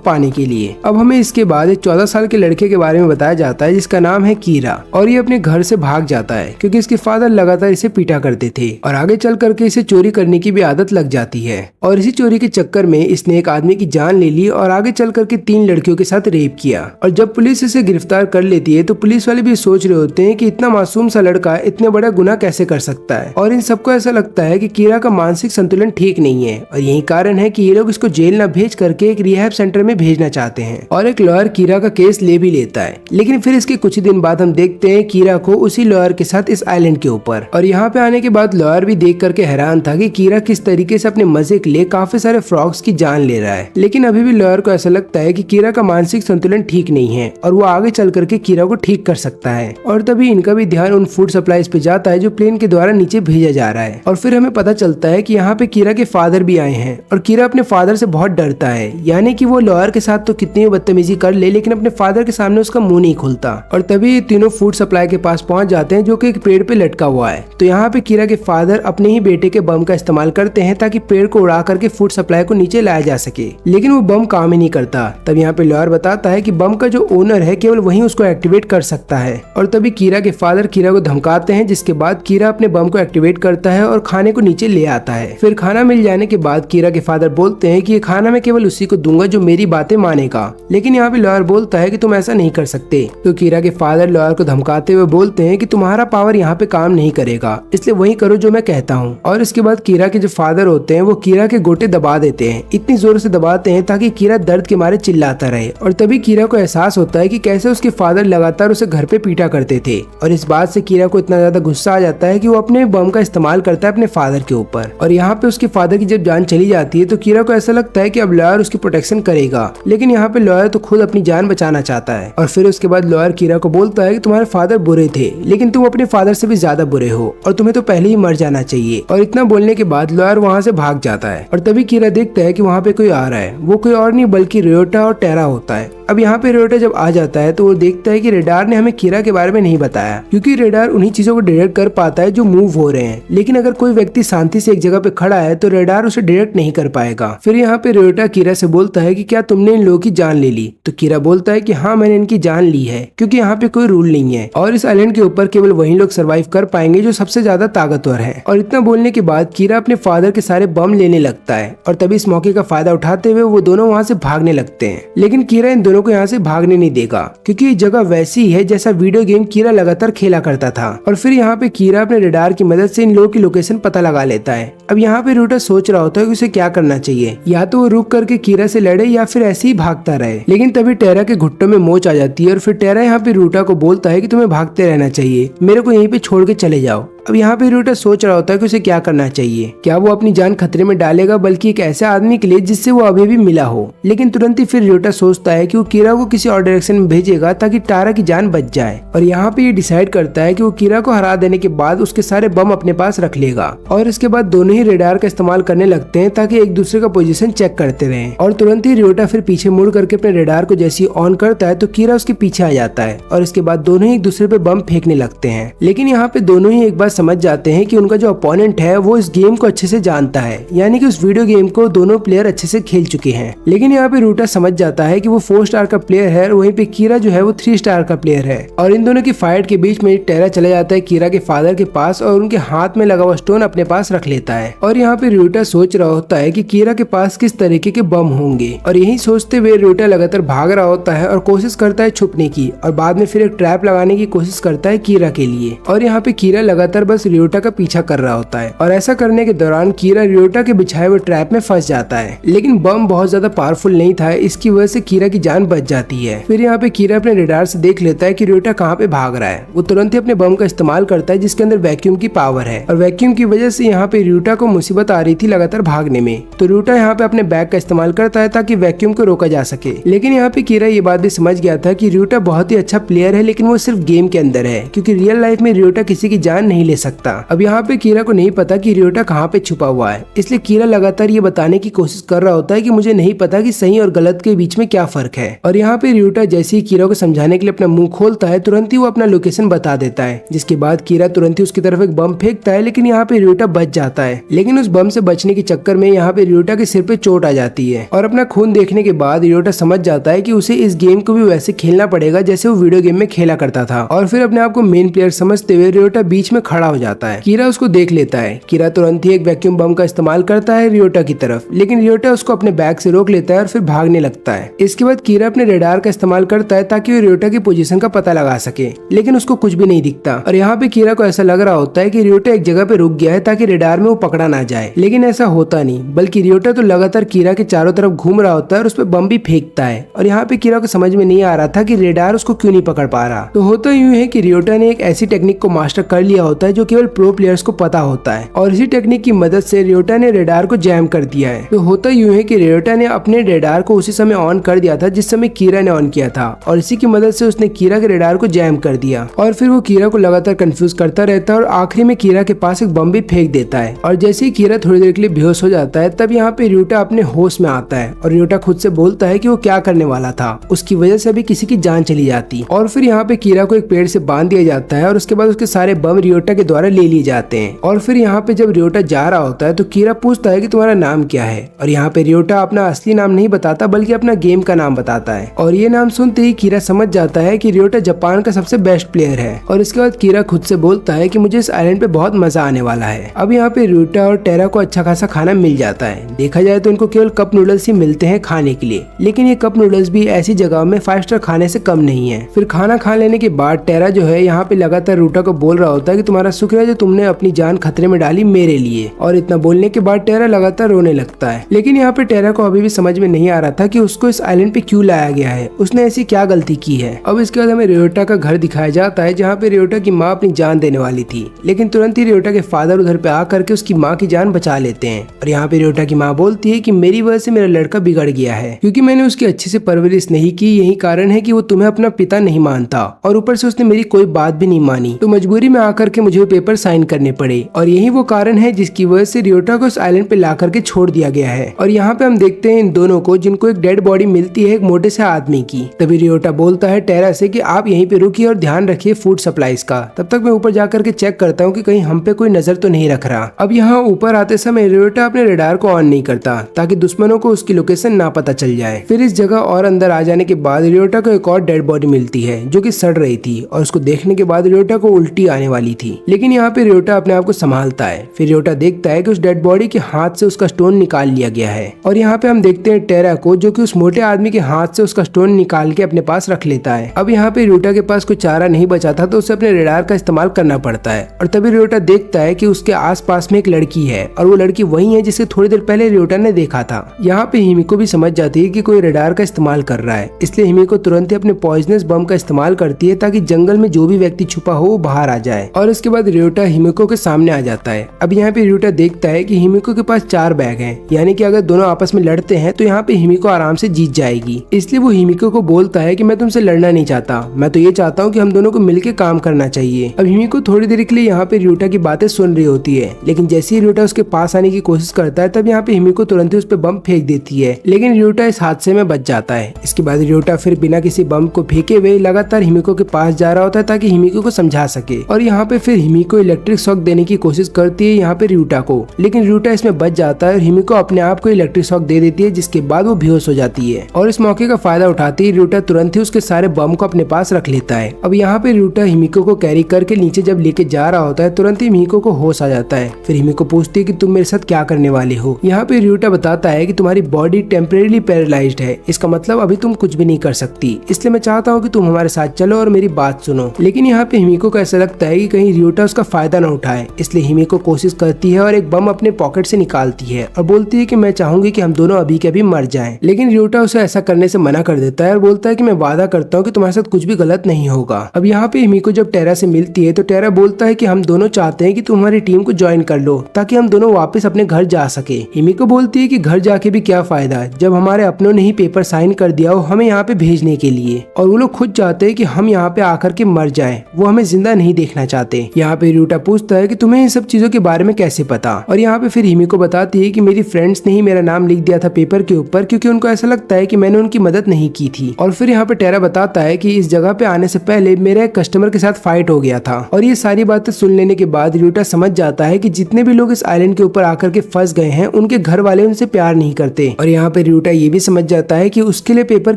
पाने के लिए। अब हमें इसके बाद एक 14 साल के लड़के के बारे में बताया जाता है जिसका नाम है कीरा, और ये अपने घर से भाग जाता है क्योंकि इसके फादर लगातार इसे पीटा करते थे और आगे चल करके इसे चोरी करने की भी आदत लग जाती है। और इसी चोरी के चक्कर में इसने एक आदमी की जान ले ली और आगे चल करके 3 लड़कियों के साथ रेप किया। और जब पुलिस इसे गिरफ्तार कर लेती है तो पुलिस वाले भी सोच रहे होते हैं कि इतना मासूम सा लड़का इतने बड़ा गुनाह कैसे कर सकता है। और इन सबको ऐसा लगता है कि कीरा का मानसिक संतुलन ठीक नहीं है, और यही कारण है कि ये लोग इसको जेल न भेज करके एक रिहैब सेंटर में भेजना चाहते हैं। और एक लॉयर कीरा का केस ले भी लेता है। लेकिन फिर इसके कुछ दिन बाद हम देखते हैं कीरा को उसी लॉयर के साथ इस आइलैंड के ऊपर। और यहाँ पे आने के बाद लॉयर भी देख करके हैरान था कि कीरा किस तरीके से अपने मजे के लिए काफी सारे फ्रॉग्स की जान ले रहा है। लेकिन अभी भी लॉयर को ऐसा लगता है कि कीरा का मानसिक संतुलन ठीक नहीं है और वो आगे चल करके कीरा को ठीक कर सकता है। और तभी इनका भी ध्यान उन फूड सप्लाईज पे जाता है जो प्लेन के द्वारा नीचे भेजा जा रहा है। और फिर हमें पता चलता है कि यहाँ पे कीरा के फादर भी आए हैं और कीरा अपने फादर से बहुत डरता है। यानी कि वो लॉयर के साथ तो कितनी बदतमीजी कर ले लेकिन अपने फादर के सामने उसका मुंह नहीं खुलता। और तभी ये तीनों फूड सप्लाई के पास पहुंच जाते हैं जो कि एक पेड़ पे लटका हुआ है। तो यहाँ पे कीरा के फादर अपने ही बेटे के बम का इस्तेमाल करते हैं ताकि पेड़ को उड़ा करके फूड सप्लाई को नीचे लाया जा सके, लेकिन वो बम काम ही नहीं करता। तब यहाँ पे लॉयर बताता है कि बम का जो ओनर है केवल वही उसको एक्टिवेट कर सकता है। और तभी कीरा के फादर कीरा को धमकाते हैं, जिसके बाद कीरा अपने बम को एक्टिवेट करता है और खाने को नीचे ले आता है। फिर खाना मिल जाने के बाद कीरा के फादर बोलते हैं कि ये खाना मैं केवल उसी को दूंगा जो मेरी बातें मानेगा। लेकिन यहाँ पे लॉयर बोलता है कि तुम ऐसा नहीं कर सकते। तो कीरा के फादर लॉयर को धमकाते हुए बोलते हैं कि तुम्हारा पावर यहाँ पे काम नहीं करेगा, इसलिए वही करो जो मैं कहता हूँ। और इसके बाद कीरा के जो फादर होते हैं वो कीरा के गोटे दबा देते हैं, इतनी जोर से दबाते हैं ताकि कीरा दर्द के मारे चिल्लाता रहे। और तभी कीरा को एहसास होता है कि कैसे उसके फादर लगातार उसे घर पे पीटा करते थे। और इस बात से कीरा को इतना ज्यादा गुस्सा आ जाता है कि वो अपने बम का इस्तेमाल करता है अपने फादर के ऊपर। और यहाँ पे उसके फादर की जब जान चली जाती है तो कीरा को ऐसा लगता है कि अब लॉयर उसकी प्रोटेक्शन करेगा, लेकिन यहाँ पे लॉयर तो खुद अपनी जान बचाना चाहता है। और फिर उसके बाद लॉयर कीरा को बोलता है कि तुम्हारे फादर बुरे थे लेकिन तुम अपने फादर से भी ज्यादा बुरे हो और तुम्हें तो पहले ही मर जाना चाहिए। और इतना बोलने के बाद लॉयर वहाँ से भाग जाता है। और तभी कीरा देखता है कि वहाँ पे कोई आ रहा है। वो कोई और नहीं बल्कि रियोटा और टेरा होता है। अब यहाँ पे रियोटा जब आ जाता है तो वो देखता है कि रेडार ने हमें कीरा के बारे में नहीं बताया, क्योंकि रेडार उन्हीं चीजों को डिटेक्ट कर पाता है जो मूव हो रहे हैं। लेकिन अगर कोई व्यक्ति शांति से एक जगह पे खड़ा है तो रेडार उसे डिटेक्ट नहीं कर पाएगा। फिर यहाँ पे रियोटा कीरा से बोलता है कि क्या तुमने इन लोगों की जान ले ली? तो कीरा बोलता है कि हाँ, मैंने इनकी जान ली है क्योंकि यहाँ पे कोई रूल नहीं है और इस आइलैंड के ऊपर केवल वही लोग सर्वाइव कर पाएंगे जो सबसे ज्यादा ताकतवर है। और इतना बोलने के बाद कीरा अपने फादर के सारे बम लेने लगता है और तभी इस मौके का फायदा उठाते हुए वो दोनों वहाँ से भागने लगते हैं। लेकिन कीरा इन दोनों को यहाँ से भागने नहीं देगा क्योंकि ये जगह वैसी है जैसा वीडियो गेम कीरा लगातार खेला करता था। और फिर यहाँ पे कीरा अपने रेडार की मदद से इन लोगों की लोकेशन पता लगा लेता है। अब यहाँ पे रियोटा सोच रहा होता है कि उसे क्या करना चाहिए, या तो वो रुक करके कीरा से लड़े या फिर ऐसे ही भागता रहे। लेकिन तभी टेरा के घुट्टों में मोच आ जाती है और फिर टेरा यहाँ पे रियोटा को बोलता है कि तुम्हें भागते रहना चाहिए, मेरे को यहीं पे छोड़ के चले जाओ। अब यहाँ पे रियोटा सोच रहा होता है कि उसे क्या करना चाहिए। क्या वो अपनी जान खतरे में डालेगा बल्कि एक ऐसे आदमी के लिए जिससे वो अभी भी मिला हो। लेकिन तुरंत ही फिर रियोटा सोचता है कि वो कीरा को किसी और डायरेक्शन में भेजेगा ताकि टेरा की जान बच जाए। और यहाँ पे ये डिसाइड करता है कि वो कीरा को हरा देने के बाद उसके सारे बम अपने पास रख लेगा। और इसके बाद दोनों ही रेडार का इस्तेमाल करने लगते हैं ताकि एक दूसरे का पोजीशन चेक करते रहें। और तुरंत ही रियोटा फिर पीछे मुड़ करके अपने रेडार को जैसे ऑन करता है तो कीरा उसके पीछे आ जाता है और इसके बाद दोनों ही एक दूसरे पे बम फेंकने लगते हैं। लेकिन यहाँ पे दोनों ही एक बार समझ जाते हैं कि उनका जो अपोनेंट है वो इस गेम को अच्छे से जानता है, यानी कि उस वीडियो गेम को दोनों प्लेयर अच्छे से खेल चुके हैं। लेकिन यहाँ पे रियोटा समझ जाता है कि वो 4 स्टार का प्लेयर है और वहीं पे कीरा जो है वो 3 स्टार का प्लेयर है। और इन दोनों की फाइट के बीच में टेरा चला जाता है कीरा के फादर के पास और उनके हाथ में लगा हुआ स्टोन अपने पास रख लेता है। है और यहाँ पे रियोटा सोच रहा होता है कि कीरा के पास किस तरीके के बम होंगे और यही सोचते हुए रियोटा लगातार भाग रहा होता है और कोशिश करता है छुपने की और बाद में फिर एक ट्रैप लगाने की कोशिश करता है कीरा के लिए। और यहाँ पे कीरा लगातार बस रियोटा का पीछा कर रहा होता है और ऐसा करने के दौरान कीरा रियोटा के बिछाए हुए ट्रैप में फंस जाता है, लेकिन बम बहुत ज्यादा पावरफुल नहीं था, इसकी वजह से कीरा की जान बच जाती है। फिर यहाँ पे कीरा अपने रेडार से देख लेता है कि रियोटा कहाँ पे भाग रहा है। वो तुरंत ही अपने बम का इस्तेमाल करता है जिसके अंदर वैक्यूम की पावर है और वैक्यूम की वजह से यहाँ पे रियोटा को मुसीबत आ रही थी लगातार भागने में। तो रियोटा यहाँ पे अपने बैग का इस्तेमाल करता है ताकि वैक्यूम को रोका जा सके। लेकिन यहाँ पे कीरा ये बात भी समझ गया था कि रियोटा बहुत ही अच्छा प्लेयर है, लेकिन वो सिर्फ गेम के अंदर है, क्योंकि रियल लाइफ में रियोटा किसी की जान नहीं ले सकता। अब यहाँ पे कीरा को नहीं पता कि रियोटा कहाँ पे छुपा हुआ है, इसलिए कीरा लगातार ये बताने की कोशिश कर रहा होता है कि मुझे नहीं पता कि सही और गलत के बीच में क्या फर्क है। और यहाँ पे रियोटा जैसे ही कीरा को समझाने के लिए अपना मुंह खोलता है, तुरंत ही वो अपना लोकेशन बता देता है, जिसके बाद कीरा तुरंत ही उसकी तरफ एक बम फेंकता है, लेकिन यहाँ पे रियोटा बच जाता है। लेकिन उस बम से बचने के चक्कर में यहाँ पे रियोटा के सिर पे चोट आ जाती है और अपना खून देखने के बाद रियोटा समझ जाता है कि उसे इस गेम को भी वैसे खेलना पड़ेगा जैसे वो वीडियो गेम में खेला करता था। और फिर अपने आप को मेन प्लेयर समझते हुए रियोटा बीच में खड़ा हो जाता है। कीरा उसको देख लेता है। कीरा तुरंत ही एक वैक्यूम बम का इस्तेमाल करता है रियोटा की तरफ, लेकिन रियोटा उसको अपने बैग से रोक लेता है और फिर भागने लगता है। इसके बाद कीरा अपने रेडार का इस्तेमाल करता है ताकि वो रियोटा की पोजीशन का पता लगा सके, लेकिन उसको कुछ भी नहीं दिखता। और यहाँ पे कीरा को ऐसा लग रहा होता है कि रियोटा एक जगह पे रुक गया है ताकि रेडार में वो पकड़ा ना जाए, लेकिन ऐसा होता नहीं, बल्कि रियोटा तो लगातार कीरा के चारों तरफ घूम रहा होता है और उस पर बम भी फेंकता है। और यहाँ पे कीरा को समझ में नहीं आ रहा था कि रेडार उसको क्यों नहीं पकड़ पा रहा। तो होता यूं है कि रियोटा ने एक ऐसी टेक्निक को मास्टर कर लिया होता है जो केवल प्रो प्लेयर्स को पता होता है, और इसी टेक्निक की मदद से रियोटा ने रेडार को जैम कर दिया है। तो होता यूं है कि रियोटा ने अपने रेडार को उसी समय ऑन कर दिया था जिस समय कीरा ने ऑन किया था, और इसी की मदद से उसने कीरा के रेडार को जैम कर दिया। और फिर वो कीरा को लगातार कंफ्यूज करता रहता है और आखिरी में कीरा के पास एक बम भी फेंक देता है। और जैसे ही कीरा थोड़ी देर के लिए बेहोश हो जाता है, तब यहाँ पे रियोटा अपने होश में आता है और रियोटा खुद से बोलता है कि वो क्या करने वाला था, उसकी वजह से अभी किसी की जान चली जाती। और फिर यहाँ पे कीरा को एक पेड़ से बांध दिया जाता है और उसके बाद उसके सारे बम रियोटा के द्वारा ले लिए जाते हैं। और फिर यहाँ पे जब रियोटा जा रहा होता है तो कीरा पूछता है कि तुम्हारा नाम क्या है, और यहाँ पे रियोटा अपना असली नाम नहीं बताता बल्कि अपना गेम का नाम बताता है। और ये नाम सुनते ही कीरा समझ जाता है कि रियोटा जापान का सबसे बेस्ट प्लेयर है। और इसके बाद कीरा खुद से बोलता है कि मुझे इस आइलैंड पे बहुत मजा आने वाला है। अब यहाँ पे रियोटा और टेरा को अच्छा खासा खाना मिल जाता है। देखा जाए तो उनको केवल कप नूडल्स ही मिलते हैं खाने के लिए, लेकिन ये कप नूडल्स भी ऐसी जगह में 5 स्टार खाने से कम नहीं है। फिर खाना खा लेने के बाद टेरा जो है यहाँ पे लगातार रियोटा को बोल रहा होता है कि तुम्हारा शुक्र है जो तुमने अपनी जान खतरे में डाली मेरे लिए। और इतना बोलने के बाद टेरा लगातार रोने लगता है। लेकिन यहाँ पे टेरा को अभी भी समझ में नहीं आ रहा था कि उसको इस आइलैंड पे क्यों लाया गया है, उसने ऐसी क्या गलती की है। अब इसके बाद हमें रियोटा का घर दिखाया जाता है जहाँ पे रियोटा की माँ अपनी जान देने वाली थी, लेकिन तुरंत ही रियोटा के फादर उधर पे आकर के उसकी माँ की जान बचा लेते हैं। और यहाँ पे रियोटा की माँ बोलती है कि मेरी वजह से मेरा लड़का बिगड़ गया है, क्योंकि मैंने उसकी अच्छे से परवरिश नहीं की, यही कारण है कि वो तुम्हें अपना पिता नहीं मानता, और ऊपर से उसने मेरी कोई बात भी नहीं मानी, तो मजबूरी में आकर के मुझे वो पेपर साइन करने पड़े। और यही वो कारण है जिसकी वजह से रियोटा को उस आइलैंड पे ला करके छोड़ दिया गया है। और यहाँ पे हम देखते हैं इन दोनों को, जिनको एक डेड बॉडी मिलती है एक मोटे से आदमी की। तभी रियोटा बोलता है टेरा से कि आप यहीं पे रुकिए और ध्यान रखिए फूड सप्लाईज का, तब तक मैं ऊपर जाकर के चेक करता हूँ कि कहीं हम पे कोई नजर तो नहीं रख रहा। अब यहाँ ऊपर आते समय रियोटा अपने रेडार को ऑन नहीं करता ताकि दुश्मनों को उसकी लोकेशन ना पता चल जाए। फिर इस जगह और अंदर आ जाने के बाद रियोटा को एक और डेड बॉडी मिलती है जो कि सड़ रही थी, और उसको देखने के बाद रियोटा को उल्टी आने वाली थी, लेकिन यहाँ पे रियोटा अपने आप को संभालता है। फिर रियोटा देखता है कि उस डेड बॉडी के हाथ से उसका स्टोन निकाल लिया गया है। और यहाँ पे हम देखते हैं टेरा को, जो कि उस मोटे आदमी के हाथ से उसका स्टोन निकाल के अपने पास रख लेता है। अब यहाँ पे रियोटा के पास कोई चारा नहीं बचा था, तो उसे अपने रेडार का इस्तेमाल करना पड़ता है। और तभी रियोटा देखता है कि उसके आसपास में एक लड़की है, और वो लड़की वही है जिसे थोड़ी देर पहले रियोटा ने देखा था। यहाँ पे हिमिको भी समझ जाती है कि कोई रेडार का इस्तेमाल कर रहा है, इसलिए हिमिको तुरंत ही अपने पॉइजनस बम का इस्तेमाल करती है ताकि जंगल में जो भी व्यक्ति छुपा हो वो बाहर आ जाए। और इसके बाद रियोटा हिमिको के सामने आ जाता है। अब यहाँ पे रियोटा देखता है कि हिमिको के पास 4 बैग हैं, यानी कि अगर दोनों आपस में लड़ते हैं तो यहाँ पे हिमिको आराम से जीत जाएगी। इसलिए वो हिमिको को बोलता है कि मैं तुमसे लड़ना नहीं चाहता, मैं तो ये चाहता हूँ कि हम दोनों को मिलकर काम करना चाहिए। अब हिमिको थोड़ी देर के लिए यहाँ पे रियोटा की बातें सुन रही होती है, लेकिन जैसे ही रियोटा उसके पास आने की कोशिश करता है तब यहाँ पे हिमिको तुरंत ही उस पर बम फेंक देती है, लेकिन रियोटा इस हादसे में बच जाता है। इसके बाद रियोटा फिर बिना किसी बम को फेंके हुए लगातार हिमिको के पास जा रहा होता है ताकि हिमिको को समझा सके। और यहाँ पे फिर हिमिको इलेक्ट्रिक शॉक देने की कोशिश करती है यहाँ पे रियोटा को, लेकिन रियोटा इसमें बच जाता है और हिमिको अपने आप को इलेक्ट्रिक शॉक दे देती है, जिसके बाद वो बेहोश हो जाती है। और इस मौके का फायदा उठाते ही रियोटा तुरंत ही उसके सारे बम को अपने पास रख लेता है। अब यहाँ पे रियोटा हिमिको को कैरी करके नीचे जब लेके जा रहा होता है, तुरंत ही हिमिको को होश आ जाता है। फिर हिमिको पूछती है कि तुम मेरे साथ क्या करने वाले हो। यहाँ पे रियोटा बताता है कि तुम्हारी बॉडी टेम्परेरी पैरालाइज्ड है, इसका मतलब अभी तुम कुछ भी नहीं कर सकती, इसलिए मैं चाहता हूँ कि तुम हमारे साथ चलो और मेरी बात सुनो। लेकिन यहाँ पे हिमिको को ऐसा लगता है कि कहीं रियोटा उसका फायदा न उठाए, इसलिए हिमिको कोशिश करती है और एक बम अपने पॉकेट से निकालती है और बोलती है कि मैं चाहूंगी कि हम दोनों अभी के अभी मर जाएं। लेकिन रियोटा उसे ऐसा करने से मना कर देता है और बोलता है कि मैं वादा करता हूँ कि तुम्हारे साथ कुछ भी गलत नहीं होगा। अब यहाँ पे हिमिको जब टेरा से मिलती है तो टेरा बोलता है कि हम दोनों चाहते हैं कि तुम हमारी टीम को ज्वाइन कर लो ताकि हम दोनों वापस अपने घर जा सके। हिमिको बोलती है कि घर जाके भी क्या फायदा जब हमारे अपनों ने ही पेपर साइन कर दिया हो हमें यहाँ पे भेजने के लिए, और वो लोग खुद चाहते हैं कि हम यहाँ पे आकर के मर जाएं, वो हमें जिंदा नहीं देखना चाहते। यहाँ पे रियोटा पूछता है कि तुम्हें इन सब चीजों के बारे में कैसे पता, और यहाँ पे फिर हिमिको बताती है कि मेरी फ्रेंड्स ने ही मेरा नाम लिख दिया था पेपर के ऊपर क्योंकि उनको ऐसा लगता है कि मैंने उनकी मदद नहीं की थी। और फिर यहाँ पे टेरा बताता है कि इस जगह पे आने से पहले मेरा एक कस्टमर के साथ फाइट हो गया था। और ये सारी बातें सुन लेने के बाद रियोटा समझ जाता है कि जितने भी लोग इस आइलैंड के ऊपर आकर के फंस गए हैं उनके घर वाले उनसे प्यार नहीं करते। और यहाँ पे रियोटा ये भी समझ जाता है कि उसके लिए पेपर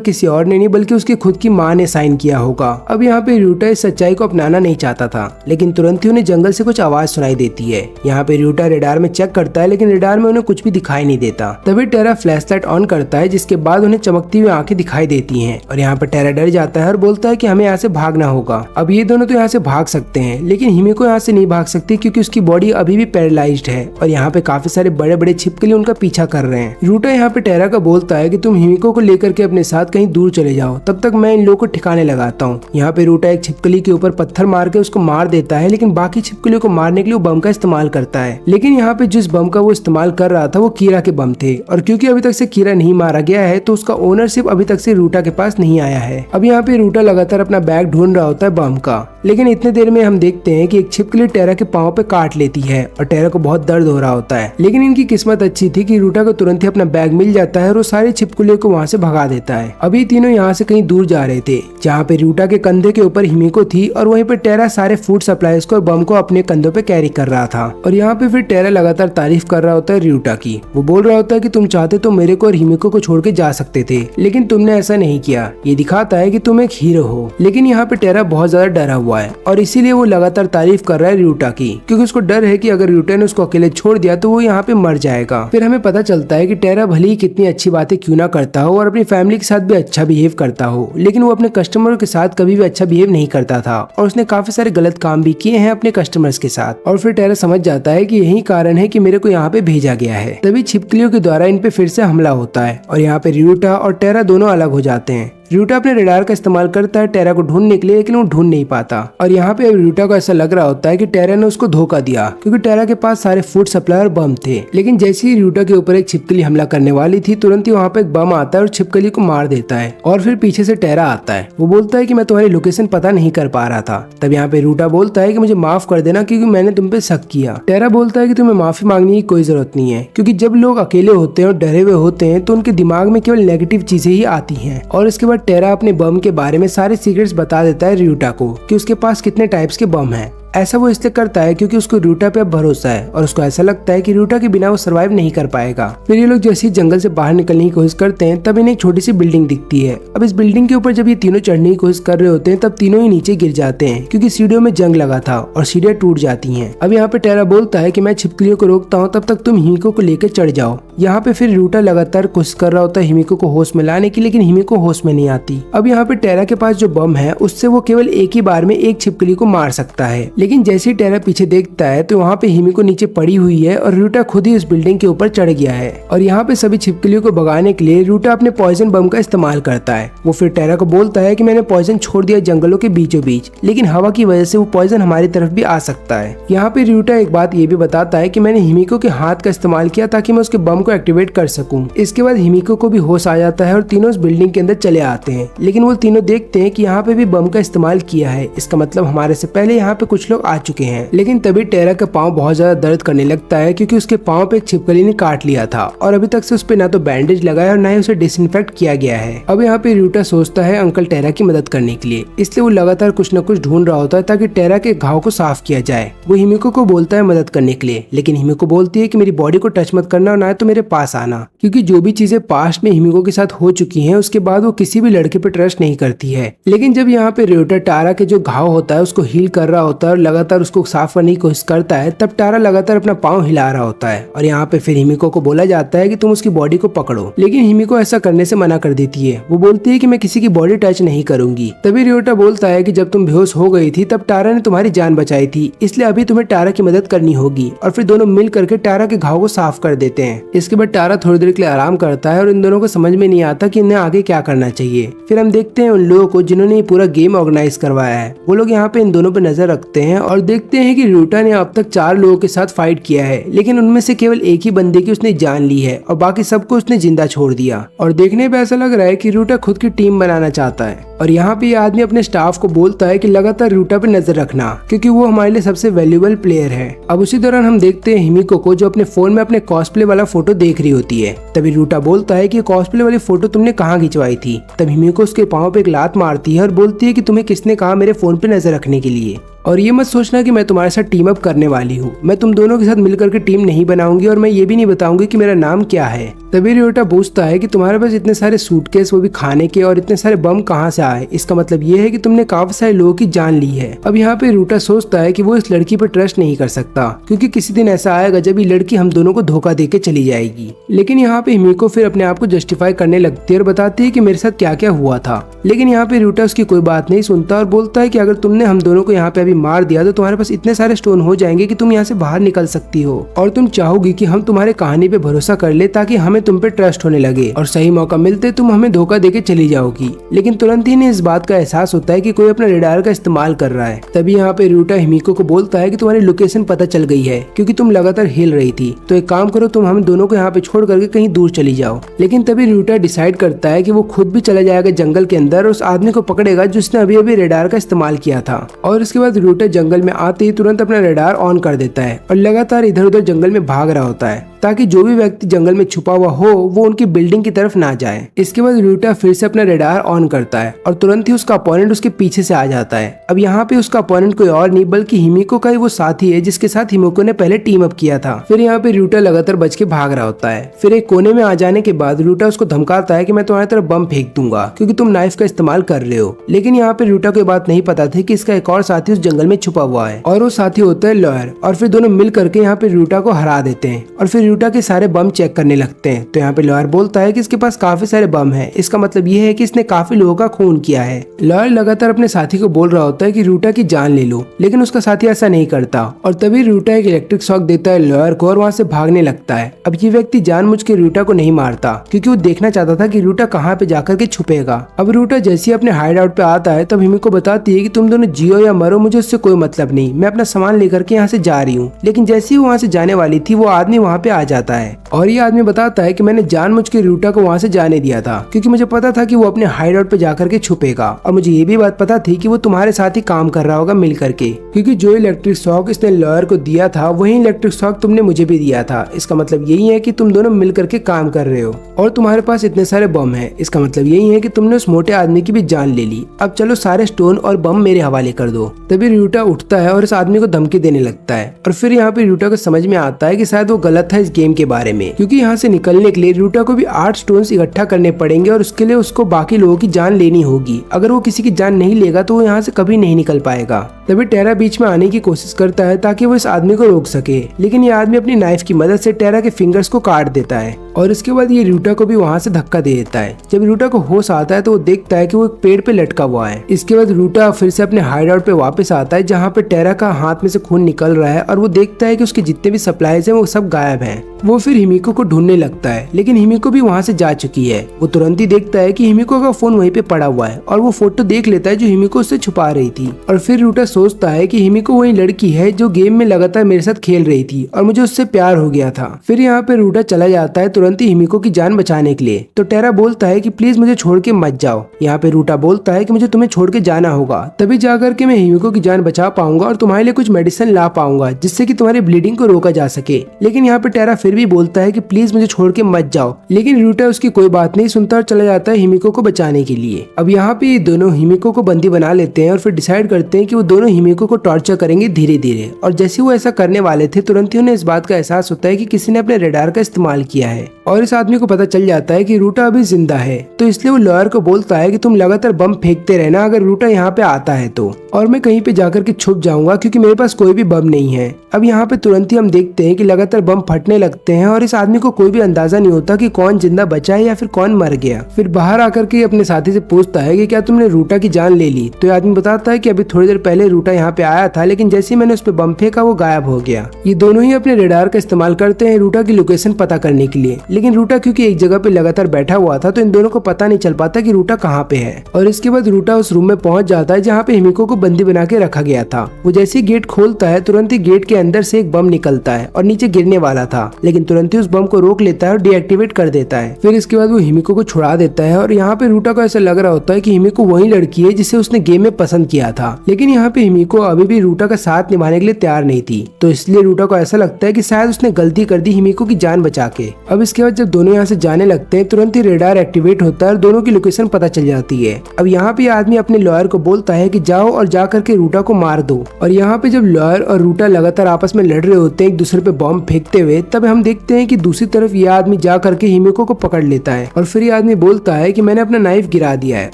किसी और ने नहीं बल्कि उसकी खुद की माँ ने साइन किया होगा। अब यहाँ पे रियोटा इस सच्चाई को अपनाना नहीं चाहता था, लेकिन तुरंत ही उन्हें जंगल से कुछ आवाज सुनाई देती है। यहाँ पे रियोटा रेडार में चेक करता है लेकिन रेडार में उन्हें कुछ भी दिखाई नहीं देता। तभी टेरा फ्लैशलाइट ऑन करता है जिसके बाद उन्हें चमकती हुई आंखें दिखाई देती हैं और यहाँ पर टेरा डर जाता है और बोलता है कि हमें यहाँ से भागना होगा। अब ये दोनों तो यहाँ से भाग सकते हैं लेकिन हिमिको यहाँ से नहीं भाग सकती क्योंकि उसकी बॉडी अभी भी पैरालाइज्ड है और यहाँ पे काफी सारे बड़े बड़े छिपकली उनका पीछा कर रहे हैं। रियोटा यहाँ पे टेरा का बोलता है कि तुम हिमिको को लेकर के अपने साथ कहीं दूर चले जाओ, तब तक मैं इन लोगों को ठिकाने लगाता हूँ। यहाँ पे रियोटा एक छिपकली के ऊपर पत्थर मार के उसको मार देता है, लेकिन बाकी छिपकलियों को मारने के लिए बम का इस्तेमाल करता है। लेकिन यहाँ पे जिस बम का वो इस्तेमाल कर रहा था वो कीरा के बम थे और क्योंकि अभी तक से कीरा नहीं मारा गया है तो उसका ओनरशिप अभी तक से रियोटा के पास नहीं आया है। अब यहाँ पे रियोटा लगातार अपना बैग ढूंढ रहा होता है बम का, लेकिन इतने देर में हम देखते हैं कि एक छिपकली टेरा के पाँव पे काट लेती है और टेरा को बहुत दर्द हो रहा होता है। लेकिन इनकी किस्मत अच्छी थी कि रियोटा को तुरंत ही अपना बैग मिल जाता है और वो सारी छिपकलियों को वहाँ से भगा देता है। अभी तीनों यहाँ से कहीं दूर जा रहे थे जहाँ पे रियोटा के कंधे के ऊपर हिमिको थी और वहीं पे टेरा सारे फूड सप्लाईज को और बम को अपने कंधों पे कैरी कर रहा था। और यहाँ पे फिर टेरा लगातार तारीफ कर रहा होता है रियोटा की। वो बोल रहा होता है कि तुम चाहते तो मेरे को और हिमिको को छोड़ के जा सकते थे लेकिन तुमने ऐसा नहीं किया, ये दिखाता है कि तुम एक हीरो हो। लेकिन यहाँ पे टेरा बहुत ज्यादा डरा हुआ है और इसीलिए वो लगातार तारीफ कर रहा है रियोटा की क्योंकि उसको डर है कि अगर रियोटा ने उसको अकेले छोड़ दिया तो वो यहाँ पे मर जाएगा। फिर हमें पता चलता है कि टेरा भले ही कितनी अच्छी बातें क्यों ना करता हो और अपनी फैमिली के साथ भी अच्छा बिहेव करता हो, लेकिन वो अपने कस्टमरों के साथ कभी भी अच्छा बिहेव नहीं करता था और उसने काफी सारे गलत काम भी किए हैं अपने कस्टमर्स के साथ। और फिर टेरा समझ जाता है कि यही कारण है कि मेरे को यहाँ पे भेजा गया है। तभी छिपकलियों के द्वारा इन पे फिर से हमला होता है और यहाँ पे रियोटा और टेरा दोनों अलग हो जाते हैं। रियोटा अपने रेडार का इस्तेमाल करता है टेरा को ढूंढने के लिए, लेकिन वो ढूंढ नहीं पाता और यहाँ पे रियोटा को ऐसा लग रहा होता है कि टेरा ने उसको धोखा दिया क्योंकि टेरा के पास सारे फूड सप्लाई और बम थे। लेकिन जैसे ही रियोटा के ऊपर एक छिपकली हमला करने वाली थी तुरंत ही वहाँ पे एक बम आता है और छिपकली को मार देता है और फिर पीछे से टेरा आता है। वो बोलता है कि मैं तुम्हारी लोकेशन पता नहीं कर पा रहा था। तब यहाँ पे रियोटा बोलता है कि मुझे माफ कर देना क्योंकि मैंने तुम पे शक किया। टेरा बोलता है कि तुम्हें माफी मांगने की कोई जरूरत नहीं है क्योंकि जब लोग अकेले होते हैं और डरे हुए होते हैं तो उनके दिमाग में केवल नेगेटिव चीजें ही आती हैं। और इसके बाद टेरा अपने बम के बारे में सारे सीक्रेट्स बता देता है रियोटा को कि उसके पास कितने टाइप्स के बम हैं। ऐसा वो इसलिए करता है क्योंकि उसको रियोटा पे अब भरोसा है और उसको ऐसा लगता है कि रियोटा के बिना वो सरवाइव नहीं कर पाएगा। फिर ये लोग जैसे ही जंगल से बाहर निकलने की कोशिश करते हैं तब इन्हें एक छोटी सी बिल्डिंग दिखती है। अब इस बिल्डिंग के ऊपर जब ये तीनों चढ़ने की कोशिश कर रहे होते हैं तब तीनों ही नीचे गिर जाते हैं क्योंकि सीढ़ियों में जंग लगा था और सीढ़ियां टूट जाती हैं। अब यहाँ पे टेरा बोलता है कि मैं छिपकलियों को रोकता हूँ, तब तक तुम हिमिको को लेकर चढ़ जाओ। यहाँ पे फिर रियोटा लगातार कोशिश कर रहा होता है हिमिको को होश में लाने की, लेकिन हिमिको होश में नहीं आती। अब यहाँ पे टेरा के पास जो बम है उससे वो केवल एक ही बार में एक छिपकली को मार सकता है। लेकिन जैसे ही टेरा पीछे देखता है तो वहाँ पे हिमिको नीचे पड़ी हुई है और रियोटा खुद ही उस बिल्डिंग के ऊपर चढ़ गया है। और यहाँ पे सभी छिपकलियों को भगाने के लिए रियोटा अपने पॉइजन बम का इस्तेमाल करता है। वो फिर टेरा को बोलता है कि मैंने पॉइजन छोड़ दिया जंगलों के बीचों बीच, लेकिन हवा की वजह से वो पॉइजन हमारी तरफ भी आ सकता है। यहाँ पे रियोटा एक बात ये भी बताता है कि मैंने हिमिको के हाथ का इस्तेमाल किया ताकि मैं उसके बम को एक्टिवेट कर सकूं। इसके बाद हिमिको को भी होश आ जाता है और तीनों उस बिल्डिंग के अंदर चले आते हैं, लेकिन वो तीनों देखते हैं कि यहाँ पे भी बम का इस्तेमाल किया है। इसका मतलब हमारे से पहले यहाँ पे कुछ लोग आ चुके हैं। लेकिन तभी टेरा का पाँव बहुत ज्यादा दर्द करने लगता है क्योंकि उसके पाँव पे एक छिपकली ने काट लिया था और अभी तक से उस पे ना तो बैंडेज लगाया और ना ही उसे डिसइंफेक्ट किया गया है। अब यहाँ पे रियोटा सोचता है अंकल टेरा की मदद करने के लिए, इसलिए वो लगातार कुछ न कुछ ढूंढ रहा होता है ताकि टेरा के घाव को साफ किया जाए। वो हिमिको को बोलता है मदद करने के लिए, लेकिन हिमिको बोलती है कि मेरी बॉडी को टच मत करना और ना तो मेरे पास आना, क्योंकि जो भी चीजें पास्ट में हिमिको के साथ हो चुकी हैं उसके बाद वो किसी भी लड़के पे ट्रस्ट नहीं करती है। लेकिन जब यहाँ पे रियोटा टेरा के जो घाव होता है उसको हील कर रहा होता है और लगातार उसको साफ करने की कोशिश करता है, तब टारा लगातार अपना पाँव हिला रहा होता है और यहाँ पे फिर हिमिको को बोला जाता है कि तुम उसकी बॉडी को पकड़ो, लेकिन हिमिको ऐसा करने से मना कर देती है। वो बोलती है कि मैं किसी की बॉडी टच नहीं करूंगी। तभी रियोटा बोलता है कि जब तुम बेहोश हो गई थी तब टारा ने तुम्हारी जान बचाई थी, इसलिए अभी तुम्हें टारा की मदद करनी होगी। और फिर दोनों मिल करके टारा के घाव को साफ कर देते हैं। इसके बाद टारा थोड़ी देर के लिए आराम करता है और इन दोनों को समझ में नहीं आता कि इन्हें आगे क्या करना चाहिए। फिर हम देखते हैं उन लोगों को जिन्होंने ये पूरा गेम ऑर्गेनाइज करवाया है। वो लोग यहाँ पे इन दोनों पे नजर रखते हैं और देखते हैं कि रियोटा ने अब तक 4 लोगों के साथ फाइट किया है, लेकिन उनमें से केवल एक ही बंदे की उसने जान ली है और बाकी सबको उसने जिंदा छोड़ दिया। और देखने पे ऐसा लग रहा है कि रियोटा खुद की टीम बनाना चाहता है। और यहाँ पे ये आदमी अपने स्टाफ को बोलता है कि लगातार रियोटा पे नजर रखना, क्योंकि वो हमारे लिए सबसे वैल्यूएबल प्लेयर है। अब उसी दौरान हम देखते हैं हिमिको को, जो अपने फोन में अपने कॉस्प्ले वाला फोटो देख रही होती है। तभी रियोटा बोलता है कि कॉस्प्ले वाली फोटो तुमने कहाँ खिंचवाई थी। तब हिमिको उसके पाँव पे एक लात मारती है और बोलती है कि तुम्हें किसने कहा मेरे फोन पे नजर रखने के लिए, और ये मत सोचना कि मैं तुम्हारे साथ टीम अप करने वाली हूँ। मैं तुम दोनों के साथ मिलकर के टीम नहीं बनाऊंगी और मैं ये भी नहीं बताऊंगी कि मेरा नाम क्या है। तभी रियोटा पूछता है कि तुम्हारे पास इतने सारे सूटकेस, वो भी खाने के, और इतने सारे बम कहाँ से आए। इसका मतलब ये है कि तुमने काफी सारे लोगों की जान ली है। अब यहाँ पे रियोटा सोचता है कि वो इस लड़की पर ट्रस्ट नहीं कर सकता, क्योंकि किसी दिन ऐसा आएगा जब ये लड़की हम दोनों को धोखा दे के चली जाएगी। लेकिन यहाँ पे हिमिको फिर अपने आप को जस्टिफाई करने लगती है और बताती है कि मेरे साथ क्या क्या हुआ था। लेकिन यहाँ पे रियोटा उसकी कोई बात नहीं सुनता और बोलता है कि अगर तुमने हम दोनों को यहाँ पे अभी मार दिया तो तुम्हारे पास इतने सारे स्टोन हो जाएंगे कि तुम यहाँ से बाहर निकल सकती हो, और तुम चाहोगी कि हम तुम्हारे कहानी पे भरोसा कर ले ताकि हमें तुम पे ट्रस्ट होने लगे, और सही मौका मिलते तुम हमें धोखा देके चली जाओगी। लेकिन तुरंत ही इन्हें इस बात का एहसास होता है कि कोई अपना रेडार का इस्तेमाल कर रहा है। तभी यहाँ पे रियोटा हिमिको को बोलता है कि तुम्हारी लोकेशन पता चल गई है, क्योंकि तुम लगातार हिल रही थी, तो एक काम करो, तुम हम दोनों को यहाँ पे छोड़ करके कहीं दूर चली जाओ। लेकिन तभी रियोटा डिसाइड करता है कि वो खुद भी चला जाएगा जंगल के अंदर और उस आदमी को पकड़ेगा जिसने अभी अभी रेडार का इस्तेमाल किया था। और इसके बाद रियोटा जंगल में आते ही तुरंत अपना रेडार ऑन कर देता है और लगातार इधर उधर जंगल में भाग रहा होता है, ताकि जो भी व्यक्ति जंगल में छुपा हुआ हो वो उनकी बिल्डिंग की तरफ ना जाए। इसके बाद रियोटा फिर से अपना रेडार ऑन करता है और तुरंत ही उसका अपोनेंट उसके पीछे से आ जाता है। अब यहाँ पे उसका अपोनेंट कोई और नहीं बल्कि हिमिको का ही वो साथी है जिसके साथ हिमिको ने पहले टीम अप किया था। फिर यहाँ पे रियोटा लगातार बच के भाग रहा होता है। फिर एक कोने में आ जाने के बाद रियोटा उसको धमकाता है कि मैं तुम्हारी तरफ बम फेंक दूंगा क्योंकि तुम नाइफ का इस्तेमाल कर रहे हो। लेकिन यहाँ पे रियोटा को बात नहीं पता थी कि इसका एक और साथी उस जंगल में छुपा हुआ है और वो साथी होता है लॉयर। और फिर दोनों मिल करके यहाँ पे रियोटा को हरा देते हैं और फिर रियोटा के सारे बम चेक करने लगते हैं। तो यहाँ पे लॉयर बोलता है कि इसके पास काफी सारे बम है, इसका मतलब ये है कि इसने काफी लोगों का खून किया है। लॉयर लगातार अपने साथी को बोल रहा होता है कि रियोटा की जान ले लो, लेकिन उसका साथी ऐसा नहीं करता और तभी रियोटा एक इलेक्ट्रिक शॉक देता है लॉयर को और वहाँ से भागने लगता है। अब ये व्यक्ति जानबूझ के रियोटा को नहीं मारता क्योंकि वो देखना चाहता था कि रियोटा कहाँ पे जाकर के छुपेगा। अब रियोटा जैसे ही अपने हाइड आउट पे आता है तब हिमिको बताती है कि तुम दोनों जियो या मरो, मुझे उससे कोई मतलब नहीं, मैं अपना सामान लेकर के यहाँ से जा रही हूँ। लेकिन जैसे ही वहाँ से जाने वाली थी वो आदमी वहाँ पे आ जाता है और ये आदमी बताता है कि मैंने जानबूझ के रियोटा को वहाँ से जाने दिया था क्योंकि मुझे पता था कि वो अपने हाइड आउट पे जाकर के छुपेगा, और मुझे ये भी बात पता थी कि वो तुम्हारे साथ ही काम कर रहा होगा मिल करके, क्योंकि जो इलेक्ट्रिक शॉक इसने लॉयर को दिया था वही इलेक्ट्रिक शॉक तुमने मुझे भी दिया था। इसका मतलब यही है कि तुम दोनों मिल करके काम कर रहे हो और तुम्हारे पास इतने सारे बम है। इसका मतलब यही है कि तुमने उस मोटे आदमी की भी जान ले ली। अब चलो सारे स्टोन और बम मेरे हवाले कर दो। तभी रियोटा उठता है और इस आदमी को धमकी देने लगता है और फिर यहाँ पे रियोटा को समझ में आता है कि शायद वो गलत था इस गेम के बारे में, क्योंकि यहाँ से निकलने के लिए रियोटा को भी 8 स्टोन्स इकट्ठा करने पड़ेंगे और उसके लिए उसको बाकी लोगों की जान लेनी होगी। अगर वो किसी की जान नहीं लेगा तो वो यहाँ से कभी नहीं निकल पाएगा। तभी टेरा बीच में आने की कोशिश करता है ताकि वो इस आदमी को रोक सके, लेकिन ये आदमी अपनी नाइफ की मदद से टेरा के फिंगर्स को काट देता है और इसके बाद ये रियोटा को भी वहाँ से धक्का दे देता है। जब रियोटा को होश आता है तो वो देखता है कि वो एक पेड़ पे लटका हुआ है। इसके बाद रियोटा फिर से अपने हाइड आउट पे वापस आता है जहाँ पे टेरा का हाथ में से खून निकल रहा है और वो देखता है कि उसके जितने भी सप्लाईज हैं वो सब गायब हैं। वो फिर हिमिको को ढूंढने लगता है, लेकिन हिमिको भी वहाँ से जा चुकी है। वो तुरंत ही देखता है कि हिमिको का फोन वहीं पे पड़ा हुआ है और वो फोटो देख लेता है जो हिमिको उससे छुपा रही थी। और फिर रियोटा सोचता है कि हिमिको वही लड़की है जो गेम में लगातार मेरे साथ खेल रही थी और मुझे उससे प्यार हो गया था। फिर यहाँ पे रियोटा चला जाता है तुरंत ही हिमिको की जान बचाने के लिए। तो टेरा बोलता है कि प्लीज मुझे छोड़ के मत जाओ। यहाँ पे रियोटा बोलता है कि मुझे तुम्हें छोड़ के जाना होगा, तभी जाकर के मैं हिमिको की जान बचा पाऊंगा और तुम्हारे लिए कुछ मेडिसिन ला पाऊंगा जिससे कि तुम्हारी ब्लीडिंग को रोका जा सके। लेकिन यहाँ पे टेरा फिर भी बोलता है कि प्लीज मुझे छोड़ के मत जाओ, लेकिन रियोटा उसकी कोई बात नहीं सुनता और चला जाता है हिमिको को बचाने के लिए। अब यहाँ पे दोनों हिमिको को बंदी बना लेते हैं और फिर डिसाइड करते हैं कि वो दोनों हिमिको को टॉर्चर करेंगे धीरे धीरे। और जैसे वो ऐसा करने वाले थे तुरंत ही उन्हें इस बात का एहसास होता है कि किसी ने अपने रेडार का इस्तेमाल किया है। और इस आदमी को पता चल जाता है कि रूटा अभी जिंदा है, तो इसलिए वो लॉयर को बोलता है कि तुम लगातार बम फेंकते रहना अगर रूटा यहाँ पे आता है तो, और मैं कहीं पे जाकर के छुप जाऊंगा क्योंकि मेरे पास कोई भी बम नहीं है। अब यहाँ पे तुरंत ही हम देखते हैं कि लगातार बम फटने लगते हैं और इस आदमी को कोई भी अंदाजा नहीं होता कि कौन जिंदा बचा है या फिर कौन मर गया। फिर बाहर आकर के अपने साथी से पूछता है कि क्या तुमने रूटा की जान ले ली, तो ये आदमी बताता है कि अभी थोड़ी देर पहले रूटा यहाँ पे आया था, लेकिन जैसे ही मैंने उस पर बम फेंका वो गायब हो गया। ये दोनों ही अपने रेडार का इस्तेमाल करते हैं रूटा की लोकेशन पता करने के लिए, लेकिन रूटा क्योंकि एक जगह पे लगातार बैठा हुआ था तो इन दोनों को पता नहीं चल पाता कि रूटा कहाँ पे है। और इसके बाद रूटा उस रूम में पहुंच जाता है जहाँ पे हिमिको को बंदी बना के रखा गया था। वो जैसे ही गेट खोलता है तुरंत ही गेट के अंदर से एक बम निकलता है और नीचे गिरने वाला था, लेकिन तुरंत ही उस बम को रोक लेता है और डीएक्टिवेट कर देता है। फिर इसके बाद वो हिमिको को छुड़ा देता है और यहाँ पे रूटा को ऐसा लग रहा होता है कि हिमिको वही लड़की है जिसे उसने गेम में पसंद किया था, लेकिन यहाँ पे हिमिको अभी भी रूटा का साथ निभाने के लिए तैयार नहीं थी, तो इसलिए रूटा को ऐसा लगता है कि शायद उसने गलती कर दी हिमिको की जान बचा के। अब इसके बाद जब दोनों यहाँ से जाने लगते हैं तुरंत ही रेडार एक्टिवेट होता है और दोनों की लोकेशन पता चल जाती है। अब यहाँ पे आदमी अपने लॉयर को बोलता है कि जाओ और जा करके रूटा को मार दो। और यहाँ पे जब लॉयर और रूटा लगातार आपस में लड़ रहे होते हैं एक दूसरे पे बॉम्ब फेंकते हुए, तब हम देखते हैं कि दूसरी तरफ ये आदमी जा करके हिमिको को पकड़ लेता है और फिर ये आदमी बोलता है कि मैंने अपना नाइफ गिरा दिया है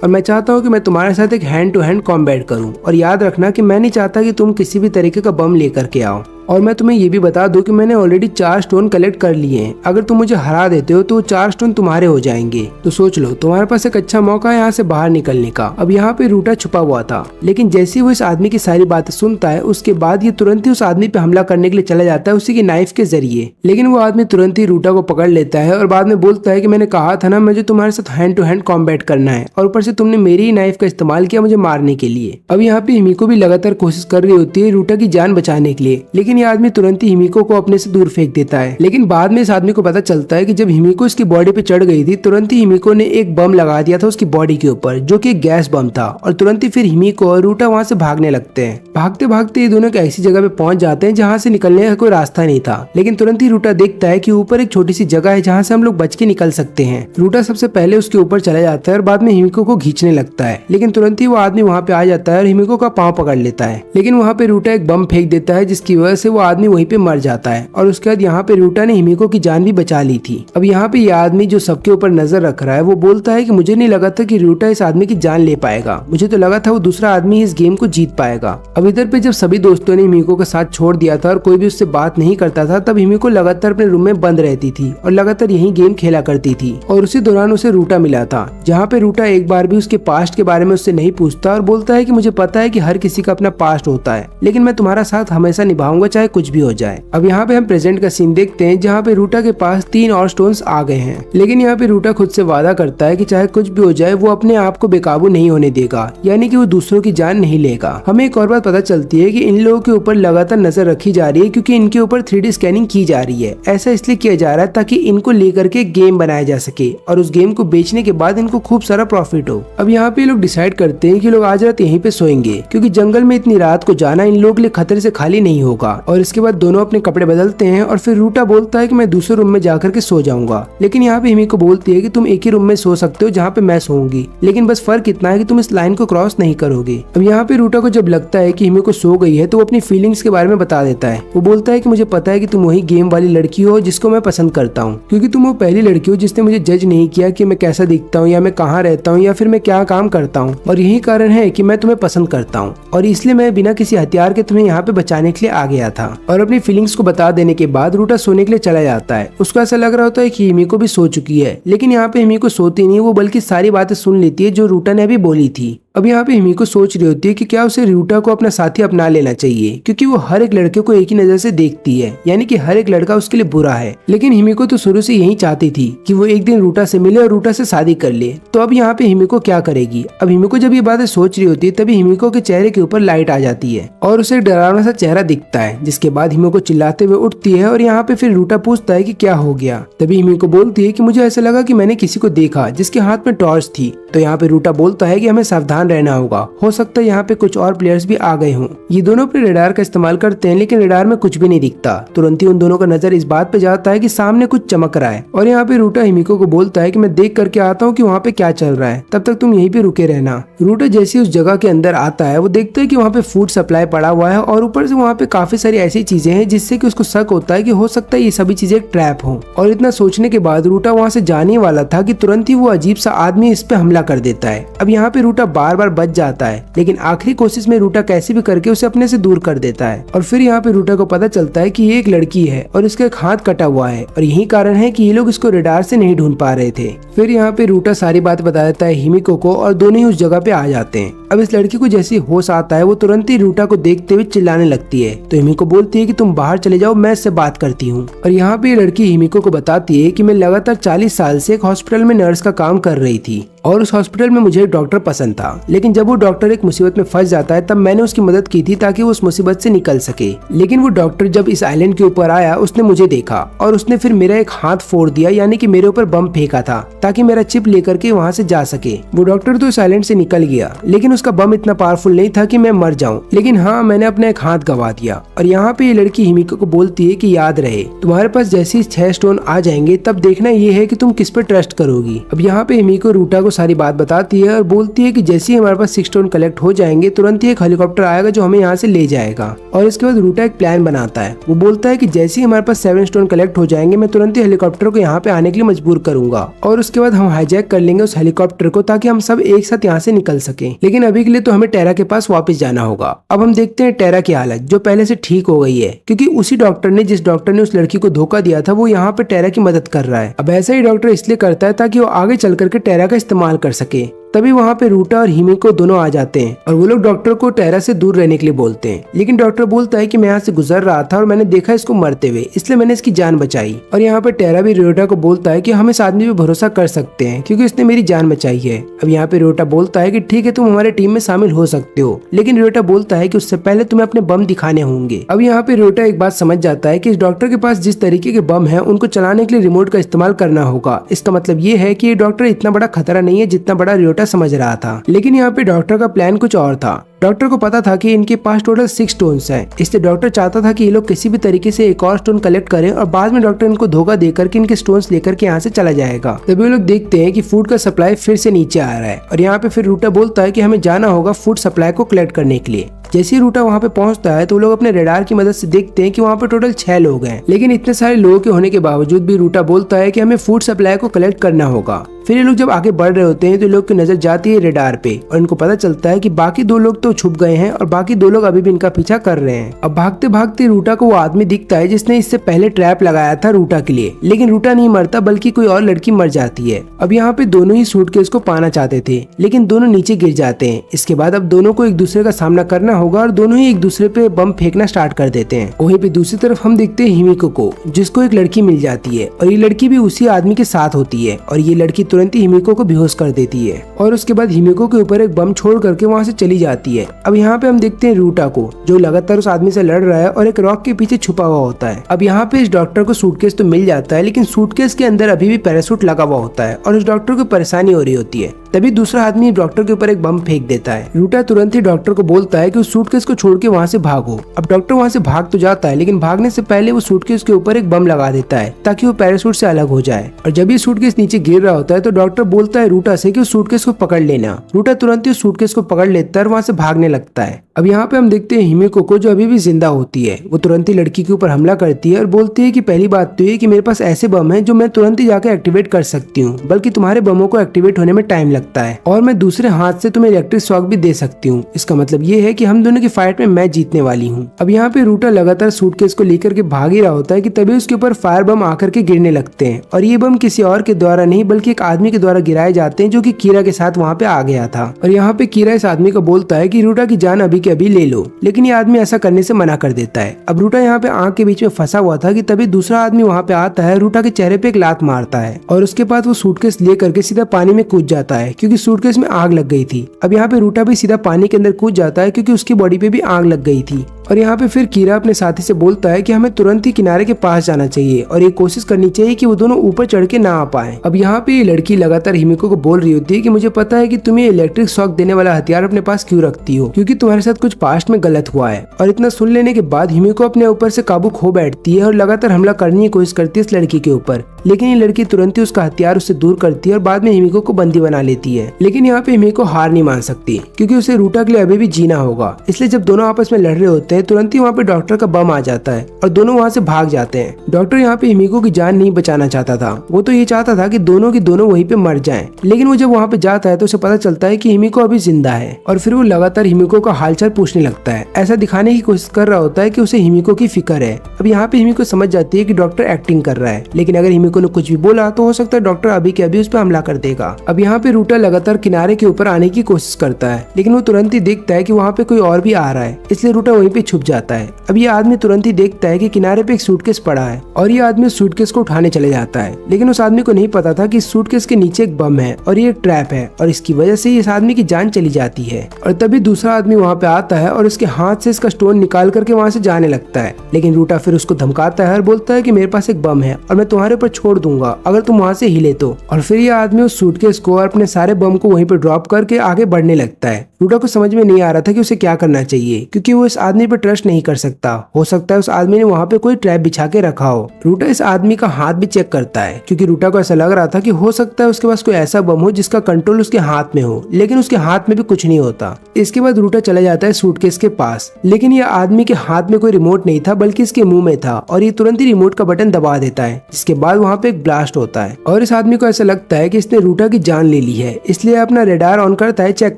और मैं चाहता हूँ कि मैं तुम्हारे साथ एक हैंड टू हैंड कॉम्बैट करूँ, और याद रखना कि मैं नहीं चाहता कि तुम किसी भी तरीके का बम लेकर के आओ। और मैं तुम्हें ये भी बता दूं कि मैंने ऑलरेडी 4 स्टोन कलेक्ट कर लिए हैं, अगर तुम मुझे हरा देते हो तो 4 स्टोन तुम्हारे हो जाएंगे। तो सोच लो तुम्हारे पास एक अच्छा मौका है यहाँ से बाहर निकलने का। अब यहाँ पे रूटा छुपा हुआ था, लेकिन जैसे ही वो इस आदमी की सारी बातें सुनता है उसके बाद ये तुरंत ही उस आदमी पे हमला करने के लिए चला जाता है उसी के नाइफ के जरिए। लेकिन वो आदमी तुरंत ही रूटा को पकड़ लेता है और बाद में बोलता है कि मैंने कहा था ना मुझे तुम्हारे साथ हैंड टू हैंड कॉम्बैट करना है, और ऊपर से तुमने मेरी ही नाइफ का इस्तेमाल किया मुझे मारने के लिए। अब यहाँ पे हिमिको भी लगातार कोशिश कर रही होती है रूटा की जान बचाने के लिए, लेकिन ये आदमी तुरंत ही हिमिको को अपने से दूर फेंक देता है। लेकिन बाद में इस आदमी को पता चलता है कि जब हिमिको इसकी बॉडी पे चढ़ गई थी तुरंत ही हिमिको ने एक बम लगा दिया था उसकी बॉडी के ऊपर, जो कि एक गैस बम था, और तुरंत ही फिर हिमिको और रूटा वहाँ से भागने लगते हैं। भागते भागते ये दोनों ऐसी जगह पे पहुंच जाते हैं जहाँ से निकलने का कोई रास्ता नहीं था, लेकिन तुरंत ही रूटा देखता है कि ऊपर एक छोटी सी जगह है जहाँ से हम लोग बच के निकल सकते हैं। रूटा सबसे पहले उसके ऊपर चला जाता है और बाद में हिमिको को खींचने लगता है, लेकिन तुरंत ही वो आदमी वहाँ पे आ जाता है और हिमिको का पाँव पकड़ लेता है। लेकिन वहाँ पे रूटा एक बम फेंक देता है जिसकी वजह से वो आदमी वहीं पे मर जाता है, और उसके बाद यहाँ पे रूटा ने हिमिको की जान भी बचा ली थी। अब यहाँ पे यह आदमी जो सबके ऊपर नजर रख रहा है वो बोलता है कि मुझे नहीं लगा था कि रूटा इस आदमी की जान ले पाएगा, मुझे तो लगा था वो दूसरा आदमी इस गेम को जीत पाएगा। अब इधर पे जब सभी दोस्तों ने हिमिको का साथ छोड़ दिया था और कोई भी उससे बात नहीं करता था, तब हिमिको लगातार अपने रूम में बंद रहती थी और लगातार यही गेम खेला करती थी। और उसी दौरान उसे रूटा मिला था, जहाँ पे रूटा एक बार भी उसके पास्ट के बारे में उससे नहीं पूछता और बोलता है कि मुझे पता है कि हर किसी का अपना पास्ट होता है, लेकिन मैं तुम्हारा साथ हमेशा निभाऊंगा चाहे कुछ भी हो जाए। अब यहाँ पे हम प्रेजेंट का सीन देखते हैं जहाँ पे रूटा के पास 3 और स्टोन्स आ गए हैं, लेकिन यहाँ पे रूटा खुद से वादा करता है कि चाहे कुछ भी हो जाए वो अपने आप को बेकाबू नहीं होने देगा, यानी कि वो दूसरों की जान नहीं लेगा। हमें एक और बात पता चलती है कि इन लोगों के ऊपर लगातार नजर रखी जा रही है क्योंकि इनके ऊपर 3D स्कैनिंग की जा रही है। ऐसा इसलिए किया जा रहा है ताकि इनको लेकर के गेम बनाया जा सके और उस गेम को बेचने के बाद इनको खूब सारा प्रॉफिट हो। अब यहाँ पे लोग डिसाइड करते हैं कि लोग आज रात यहीं पे सोएंगे, क्योंकि जंगल में इतनी रात को जाना इन लोगों के लिए खतरे से खाली नहीं होगा। और इसके बाद दोनों अपने कपड़े बदलते हैं और फिर रूटा बोलता है कि मैं दूसरे रूम में जाकर के सो जाऊंगा, लेकिन यहाँ पे हिमिको बोलती है कि तुम एक ही रूम में सो सकते हो जहाँ पे मैं सोऊंगी, लेकिन बस फर्क इतना है कि तुम इस लाइन को क्रॉस नहीं करोगे। अब यहाँ पे रूटा को जब लगता है कि हिमिको सो गई है तो वो अपनी फीलिंग्स के बारे में बता देता है। वो बोलता है कि मुझे पता है कि तुम वही गेम वाली लड़की हो जिसको मैं पसंद करता हूँ, क्योंकि तुम वो पहली लड़की हो जिसने मुझे जज नहीं किया कि मैं कैसा दिखता हूँ या मैं कहाँ रहता हूँ या फिर मैं क्या काम करता हूँ, और यही कारण है कि मैं तुम्हें पसंद करता हूँ और इसलिए मैं बिना किसी हथियार के तुम्हें यहाँ पे बचाने के लिए आ गया था। और अपनी फीलिंग्स को बता देने के बाद रूटा सोने के लिए चला जाता है। उसको ऐसा लग रहा होता है कि हिमिको भी सो चुकी है, लेकिन यहाँ पे हिमिको सोती नहीं, वो बल्कि सारी बातें सुन लेती है जो रूटा ने अभी बोली थी। अब यहाँ पे हिमिको सोच रही होती है कि क्या उसे रूटा को अपना साथी अपना लेना चाहिए, क्योंकि वो हर एक लड़के को एक ही नजर से देखती है, यानी कि हर एक लड़का उसके लिए बुरा है। लेकिन हिमिको तो शुरू से यही चाहती थी कि वो एक दिन रूटा से मिले और रूटा से शादी कर ले। तो अब यहाँ पे हिमिको क्या करेगी? अब हिमिको जब ये बातें सोच रही होती है तभी हिमिको के चेहरे के ऊपर लाइट आ जाती है और उसे एक डरावना सा चेहरा दिखता है, जिसके बाद हिमिको चिल्लाते हुए उठती है और यहाँ पे फिर रूटा पूछता है कि क्या हो गया। तभी हिमिको बोलती है कि मुझे ऐसा लगा कि मैंने किसी को देखा जिसके हाथ में टॉर्च थी। तो यहाँ पे रूटा बोलता है कि हमें सावधान सावधान रहना होगा, हो सकता है यहाँ पे कुछ और प्लेयर्स भी आ गए हों। ये दोनों अपने रडार का इस्तेमाल करते हैं, लेकिन रडार में कुछ भी नहीं दिखता। तुरंत ही उन दोनों का नजर इस बात पे जाता है कि सामने कुछ चमक रहा है, और यहाँ पे रूटा हिमिको को बोलता है कि मैं देख करके आता हूँ कि वहाँ पे क्या चल रहा है, तब तक तुम यहीं पे रुके रहना। रूटा जैसे उस जगह के अंदर आता है, वो देखता है कि वहाँ पे फूड सप्लाई पड़ा हुआ है, और ऊपर से वहाँ पे काफी सारी ऐसी चीजें हैं जिससे कि उसको शक होता है कि हो सकता है ये सभी चीजें एक ट्रैप हो। और इतना सोचने के बाद रूटा वहाँ से जाने वाला था कि तुरंत ही वो अजीब सा आदमी इस पे हमला कर देता है। अब यहाँ पे रूटा बार बार बच जाता है, लेकिन आखिरी कोशिश में रूटा कैसे भी करके उसे अपने से दूर कर देता है। और फिर यहाँ पे रूटा को पता चलता है कि ये एक लड़की है और इसका एक हाथ कटा हुआ है, और यही कारण है कि ये लोग इसको रडार से नहीं ढूंढ पा रहे थे। फिर यहाँ पे रूटा सारी बात बता देता है हिमिको को, और दोनों ही उस जगह पे आ जाते हैं। अब इस लड़की को जैसे होश आता है, वो तुरंत ही रूटा को देखते हुए चिल्लाने लगती है। तो हिमिको बोलती है कि तुम बाहर चले जाओ, मैं इससे बात करती हूँ। और यहाँ पे लड़की हिमिको को बताती है कि मैं लगातार 40 साल से एक हॉस्पिटल में नर्स का काम कर रही थी, और उस हॉस्पिटल में मुझे एक डॉक्टर पसंद था, लेकिन जब वो डॉक्टर एक मुसीबत में फंस जाता है तब मैंने उसकी मदद की थी ताकि वो उस मुसीबत से निकल सके। लेकिन वो डॉक्टर जब इस आइलैंड के ऊपर आया, उसने मुझे देखा और उसने फिर मेरा एक हाथ फोड़ दिया, यानी कि मेरे ऊपर बम फेंका था ताकि मेरा चिप लेकर के वहाँ से जा सके। वो डॉक्टर तो इस आइलैंड से निकल गया, लेकिन उसका बम इतना पावरफुल नहीं था कि मैं मर जाऊं, लेकिन हाँ, मैंने अपना एक हाथ गवा दिया। और यहाँ पे ये लड़की हिमिको को बोलती है कि याद रहे, तुम्हारे पास जैसे ही 6 स्टोन आ जाएंगे तब देखना ये है कि तुम किस पे ट्रस्ट करोगी। अब यहाँ पे हिमिको रूटा को सारी बात बताती है और बोलती है कि जैसे ही हमारे पास 6 स्टोन कलेक्ट हो जाएंगे, तुरंत ही एक हेलीकॉप्टर आएगा जो हमें यहाँ से ले जाएगा। और इसके बाद रूटा एक प्लान बनाता है। वो बोलता है कि जैसे ही हमारे पास 7 स्टोन कलेक्ट हो जाएंगे, मैं तुरंत ही हेलीकॉप्टर को यहाँ पे आने के लिए मजबूर करूंगा, और उसके बाद हम हाईजैक कर लेंगे उस हेलीकॉप्टर को ताकि हम सब एक साथ यहाँ से निकल सके। लेकिन अभी के लिए तो हमें टेरा के पास वापस जाना होगा। अब हम देखते हैं टेरा की हालत, जो पहले से ठीक हो गई है, क्योंकि उसी डॉक्टर ने जिस डॉक्टर ने उस लड़की को धोखा दिया था, वो यहाँ पे टेरा की मदद कर रहा है। अब ऐसा ही डॉक्टर इसलिए करता है ताकि वो आगे चल करके टेरा का इस्तेमाल कर सके। तभी वहाँ पे रूटा और हिमिको दोनों आ जाते हैं, और वो लोग डॉक्टर को टेरा से दूर रहने के लिए बोलते हैं। लेकिन डॉक्टर बोलता है कि मैं यहाँ से गुजर रहा था और मैंने देखा इसको मरते हुए, इसलिए मैंने इसकी जान बचाई। और यहाँ पे टेरा भी रियोटा को बोलता है कि हम इस आदमी पे भरोसा कर सकते हैं क्योंकि इसने मेरी जान बचाई है। अब यहाँ पे रियोटा बोलता है कि ठीक है, तुम हमारे टीम में शामिल हो सकते हो, लेकिन रियोटा बोलता है कि उससे पहले तुम्हें अपने बम दिखाने होंगे। अब यहाँ पे रियोटा एक बात समझ जाता है कि इस डॉक्टर के पास जिस तरीके के बम है, उनको चलाने के लिए रिमोट का इस्तेमाल करना होगा। इसका मतलब ये है कि ये डॉक्टर इतना बड़ा खतरा नहीं है जितना बड़ा रियोटा समझ रहा था। लेकिन यहाँ पे डॉक्टर का प्लान कुछ और था। डॉक्टर को पता था कि इनके पास टोटल 6 स्टोन्स हैं, इसलिए डॉक्टर चाहता था कि ये लोग किसी भी तरीके से एक और स्टोन कलेक्ट करें और बाद में डॉक्टर इनको धोखा देकर के इनके स्टोन्स लेकर के यहाँ से चला जाएगा। तभी वो लोग देखते हैं कि फूड का सप्लाई फिर से नीचे आ रहा है, और यहाँ पे फिर रूटा बोलता है कि हमें जाना होगा फूड सप्लाई को कलेक्ट करने के लिए। जैसे ही रूटा वहाँ पे पहुंचता है तो वो लोग अपने रडार की मदद से देखते हैं कि वहाँ पे टोटल 6 लोग हैं, लेकिन इतने सारे लोगों के होने के बावजूद भी रूटा बोलता है कि हमें फूड सप्लाई को कलेक्ट करना होगा। फिर ये लोग जब आगे बढ़ रहे होते हैं तो लोग की नजर जाती है रडार पे, और इनको पता चलता है कि बाकी 2 लोग तो छुप गए हैं और बाकी 2 लोग अभी भी इनका पीछा कर रहे हैं। अब भागते भागते रूटा को वो आदमी दिखता है जिसने इससे पहले ट्रैप लगाया था रूटा के लिए, लेकिन रूटा नहीं मरता बल्कि कोई और लड़की मर जाती है। अब यहाँ पे दोनों ही सूटकेस को पाना चाहते थे, लेकिन दोनों नीचे गिर जाते हैं। इसके बाद अब दोनों को एक दूसरे का सामना करना होगा और दोनों ही एक दूसरे पे बम फेंकना स्टार्ट कर देते हैं। वहीं पे दूसरी तरफ हम देखते हैं हिमिको को, जिसको एक लड़की मिल जाती है, और ये लड़की भी उसी आदमी के साथ होती है, और ये लड़की तुरंत ही हिमिको को बेहोश कर देती है, और उसके बाद हिमिको के ऊपर एक बम छोड़ करके वहाँ से चली जाती है। अब यहाँ पे हम देखते हैं रूटा को, जो लगातार उस आदमी से लड़ रहा है और एक रॉक के पीछे छुपा हुआ होता है। अब यहाँ पे इस डॉक्टर को सूटकेस तो मिल जाता है, लेकिन सूटकेस के अंदर अभी भी पैराशूट लगा हुआ होता है, और उस डॉक्टर को परेशानी हो रही होती है। तभी दूसरा आदमी डॉक्टर के ऊपर एक बम फेंक देता है। रूटा तुरंत ही डॉक्टर को बोलता है कि उस सूटकेस को छोड़ के वहाँ से भागो। अब डॉक्टर वहाँ से भाग तो जाता है, लेकिन भागने से पहले वो सूटकेस के ऊपर एक बम लगा देता है ताकि वो पैराशूट से अलग हो जाए। और जब ये सूटकेस नीचे गिर रहा होता है तो डॉक्टर बोलता है रूटा से कि उस सूटकेस को पकड़ लेना। रूटा तुरंत ही उस सूटकेस को पकड़ लेता है और वहाँ से भागने लगता है। अब यहाँ पे हम देखते हैं हिमिको को, जो अभी भी जिंदा होती है। वो तुरंत ही लड़की के ऊपर हमला करती है और बोलती है कि पहली बात तो ये कि मेरे पास ऐसे बम हैं जो मैं तुरंत ही जाके एक्टिवेट कर सकती हूँ, बल्कि तुम्हारे बमों को एक्टिवेट होने में टाइम लगता है, और मैं दूसरे हाथ से तुम्हें इलेक्ट्रिक शॉक भी दे सकती हूँ। इसका मतलब ये है कि हम दोनों की फाइट में मैं जीतने वाली हूँ। अब यहाँ पे रूटा लगातार सूटकेस को लेकर के भाग ही रहा होता है कि तभी उसके ऊपर फायर बम आकर के गिरने लगते हैं, और ये बम किसी और के द्वारा नहीं बल्कि एक आदमी के द्वारा गिराए जाते हैं जो कि कीरा के साथ वहाँ पे आ गया था। और यहाँ पे कीरा इस आदमी को बोलता है कि रूटा की जान अभी के अभी ले लो, लेकिन ये आदमी ऐसा करने से मना कर देता है। अब रूटा यहाँ पे आग के बीच में फंसा हुआ था कि तभी दूसरा आदमी वहाँ पे आता है, रूटा के चेहरे पे एक लात मारता है, और उसके बाद वो सूटकेस ले करके सीधा पानी में कूद जाता है क्योंकि सूटकेस में आग लग गई थी। अब यहाँ पे रूटा भी सीधा पानी के अंदर कूद जाता है क्योंकि उसकी बॉडी पे भी आग लग गई थी। और यहाँ पे फिर कीरा अपने साथी से बोलता है कि हमें तुरंत ही किनारे के पास जाना चाहिए और ये कोशिश करनी चाहिए कि वो दोनों ऊपर चढ़ के ना आ पाए। अब यहाँ पे ये लड़की लगातार हिमिको को बोल रही होती है कि मुझे पता है कि तुम्हें इलेक्ट्रिक शॉक देने वाला हथियार अपने पास क्यों रखती हो, क्योंकि तुम्हारे साथ कुछ पास्ट में गलत हुआ है। और इतना सुन लेने के बाद हिमिको अपने ऊपर से काबू खो बैठती है और लगातार हमला करने की कोशिश करती है इस लड़की के ऊपर, लेकिन ये लड़की तुरंत ही उसका हथियार उससे दूर करती है और बाद में हिमिको को बंदी बना लेती है। लेकिन यहाँ पे हिमिको हार नहीं मान सकती क्योंकि उसे रूटा के लिए अभी भी जीना होगा। इसलिए जब दोनों आपस में लड़ रहे होते हैं तुरंत ही वहाँ पे डॉक्टर का बम आ जाता है और दोनों वहाँ से भाग जाते हैं। डॉक्टर यहाँ पे हिमिको की जान नहीं बचाना चाहता था, वो तो ये चाहता था कि दोनों की दोनों वहीं पे मर जाएं। लेकिन वो जब वहाँ पे जाता है तो उसे पता चलता है कि हिमिको अभी जिंदा है और फिर वो लगातार हिमिको का हालचाल पूछने लगता है, ऐसा दिखाने की कोशिश कर रहा होता है कि उसे हिमिको की फिक्र है। अब यहाँ पे हिमिको समझ जाती है कि डॉक्टर एक्टिंग कर रहा है, लेकिन अगर हिमिको ने कुछ भी बोला तो हो सकता है डॉक्टर अभी के अभी उस पर हमला कर देगा। अब यहाँ पे रूटा लगातार किनारे के ऊपर आने की कोशिश करता है, लेकिन वो तुरंत ही देखता है कि वहाँ पे कोई और भी आ रहा है, इसलिए रूटा वहीं पे छुप जाता है। अब ये आदमी तुरंत ही देखता है कि किनारे पे एक सूटकेस पड़ा है और ये आदमी उस सूटकेस को उठाने चले जाता है, लेकिन उस आदमी को नहीं पता था कि इस सूटकेस के नीचे एक बम है और ये एक ट्रैप है और इसकी वजह से इस आदमी की जान चली जाती है। और तभी दूसरा आदमी वहाँ पे आता है और उसके हाथ से इसका स्टोन निकाल करके वहाँ से जाने लगता है, लेकिन रूटा फिर उसको धमकाता है और बोलता है कि मेरे पास एक बम है और मैं तुम्हारे ऊपर छोड़ दूंगा अगर तुम वहाँ से हिले तो। और फिर ये आदमी उस सूटकेस को और अपने सारे बम को वहीं पे ड्रॉप करके आगे बढ़ने लगता है। रूटा को समझ में नहीं आ रहा था कि उसे क्या करना चाहिए, क्योंकि वो इस आदमी पर ट्रस्ट नहीं कर सकता। हो सकता है उस आदमी ने वहाँ पे कोई ट्रैप बिछा के रखा हो। रूटा इस आदमी का हाथ भी चेक करता है, क्योंकि रूटा को ऐसा लग रहा था कि हो सकता है उसके पास कोई ऐसा बम हो जिसका कंट्रोल उसके हाथ में हो, लेकिन उसके हाथ में भी कुछ नहीं होता। इसके बाद रूटा चला जाता है सूटकेस के पास, लेकिन ये आदमी के हाथ में कोई रिमोट नहीं था बल्कि इसके मुंह में था और ये तुरंत ही रिमोट का बटन दबा देता है, जिसके बाद वहाँ पे एक ब्लास्ट होता है और इस आदमी को ऐसा लगता है कि इसने रूटा की जान ले ली है, इसलिए अपना रेडार ऑन करता है चेक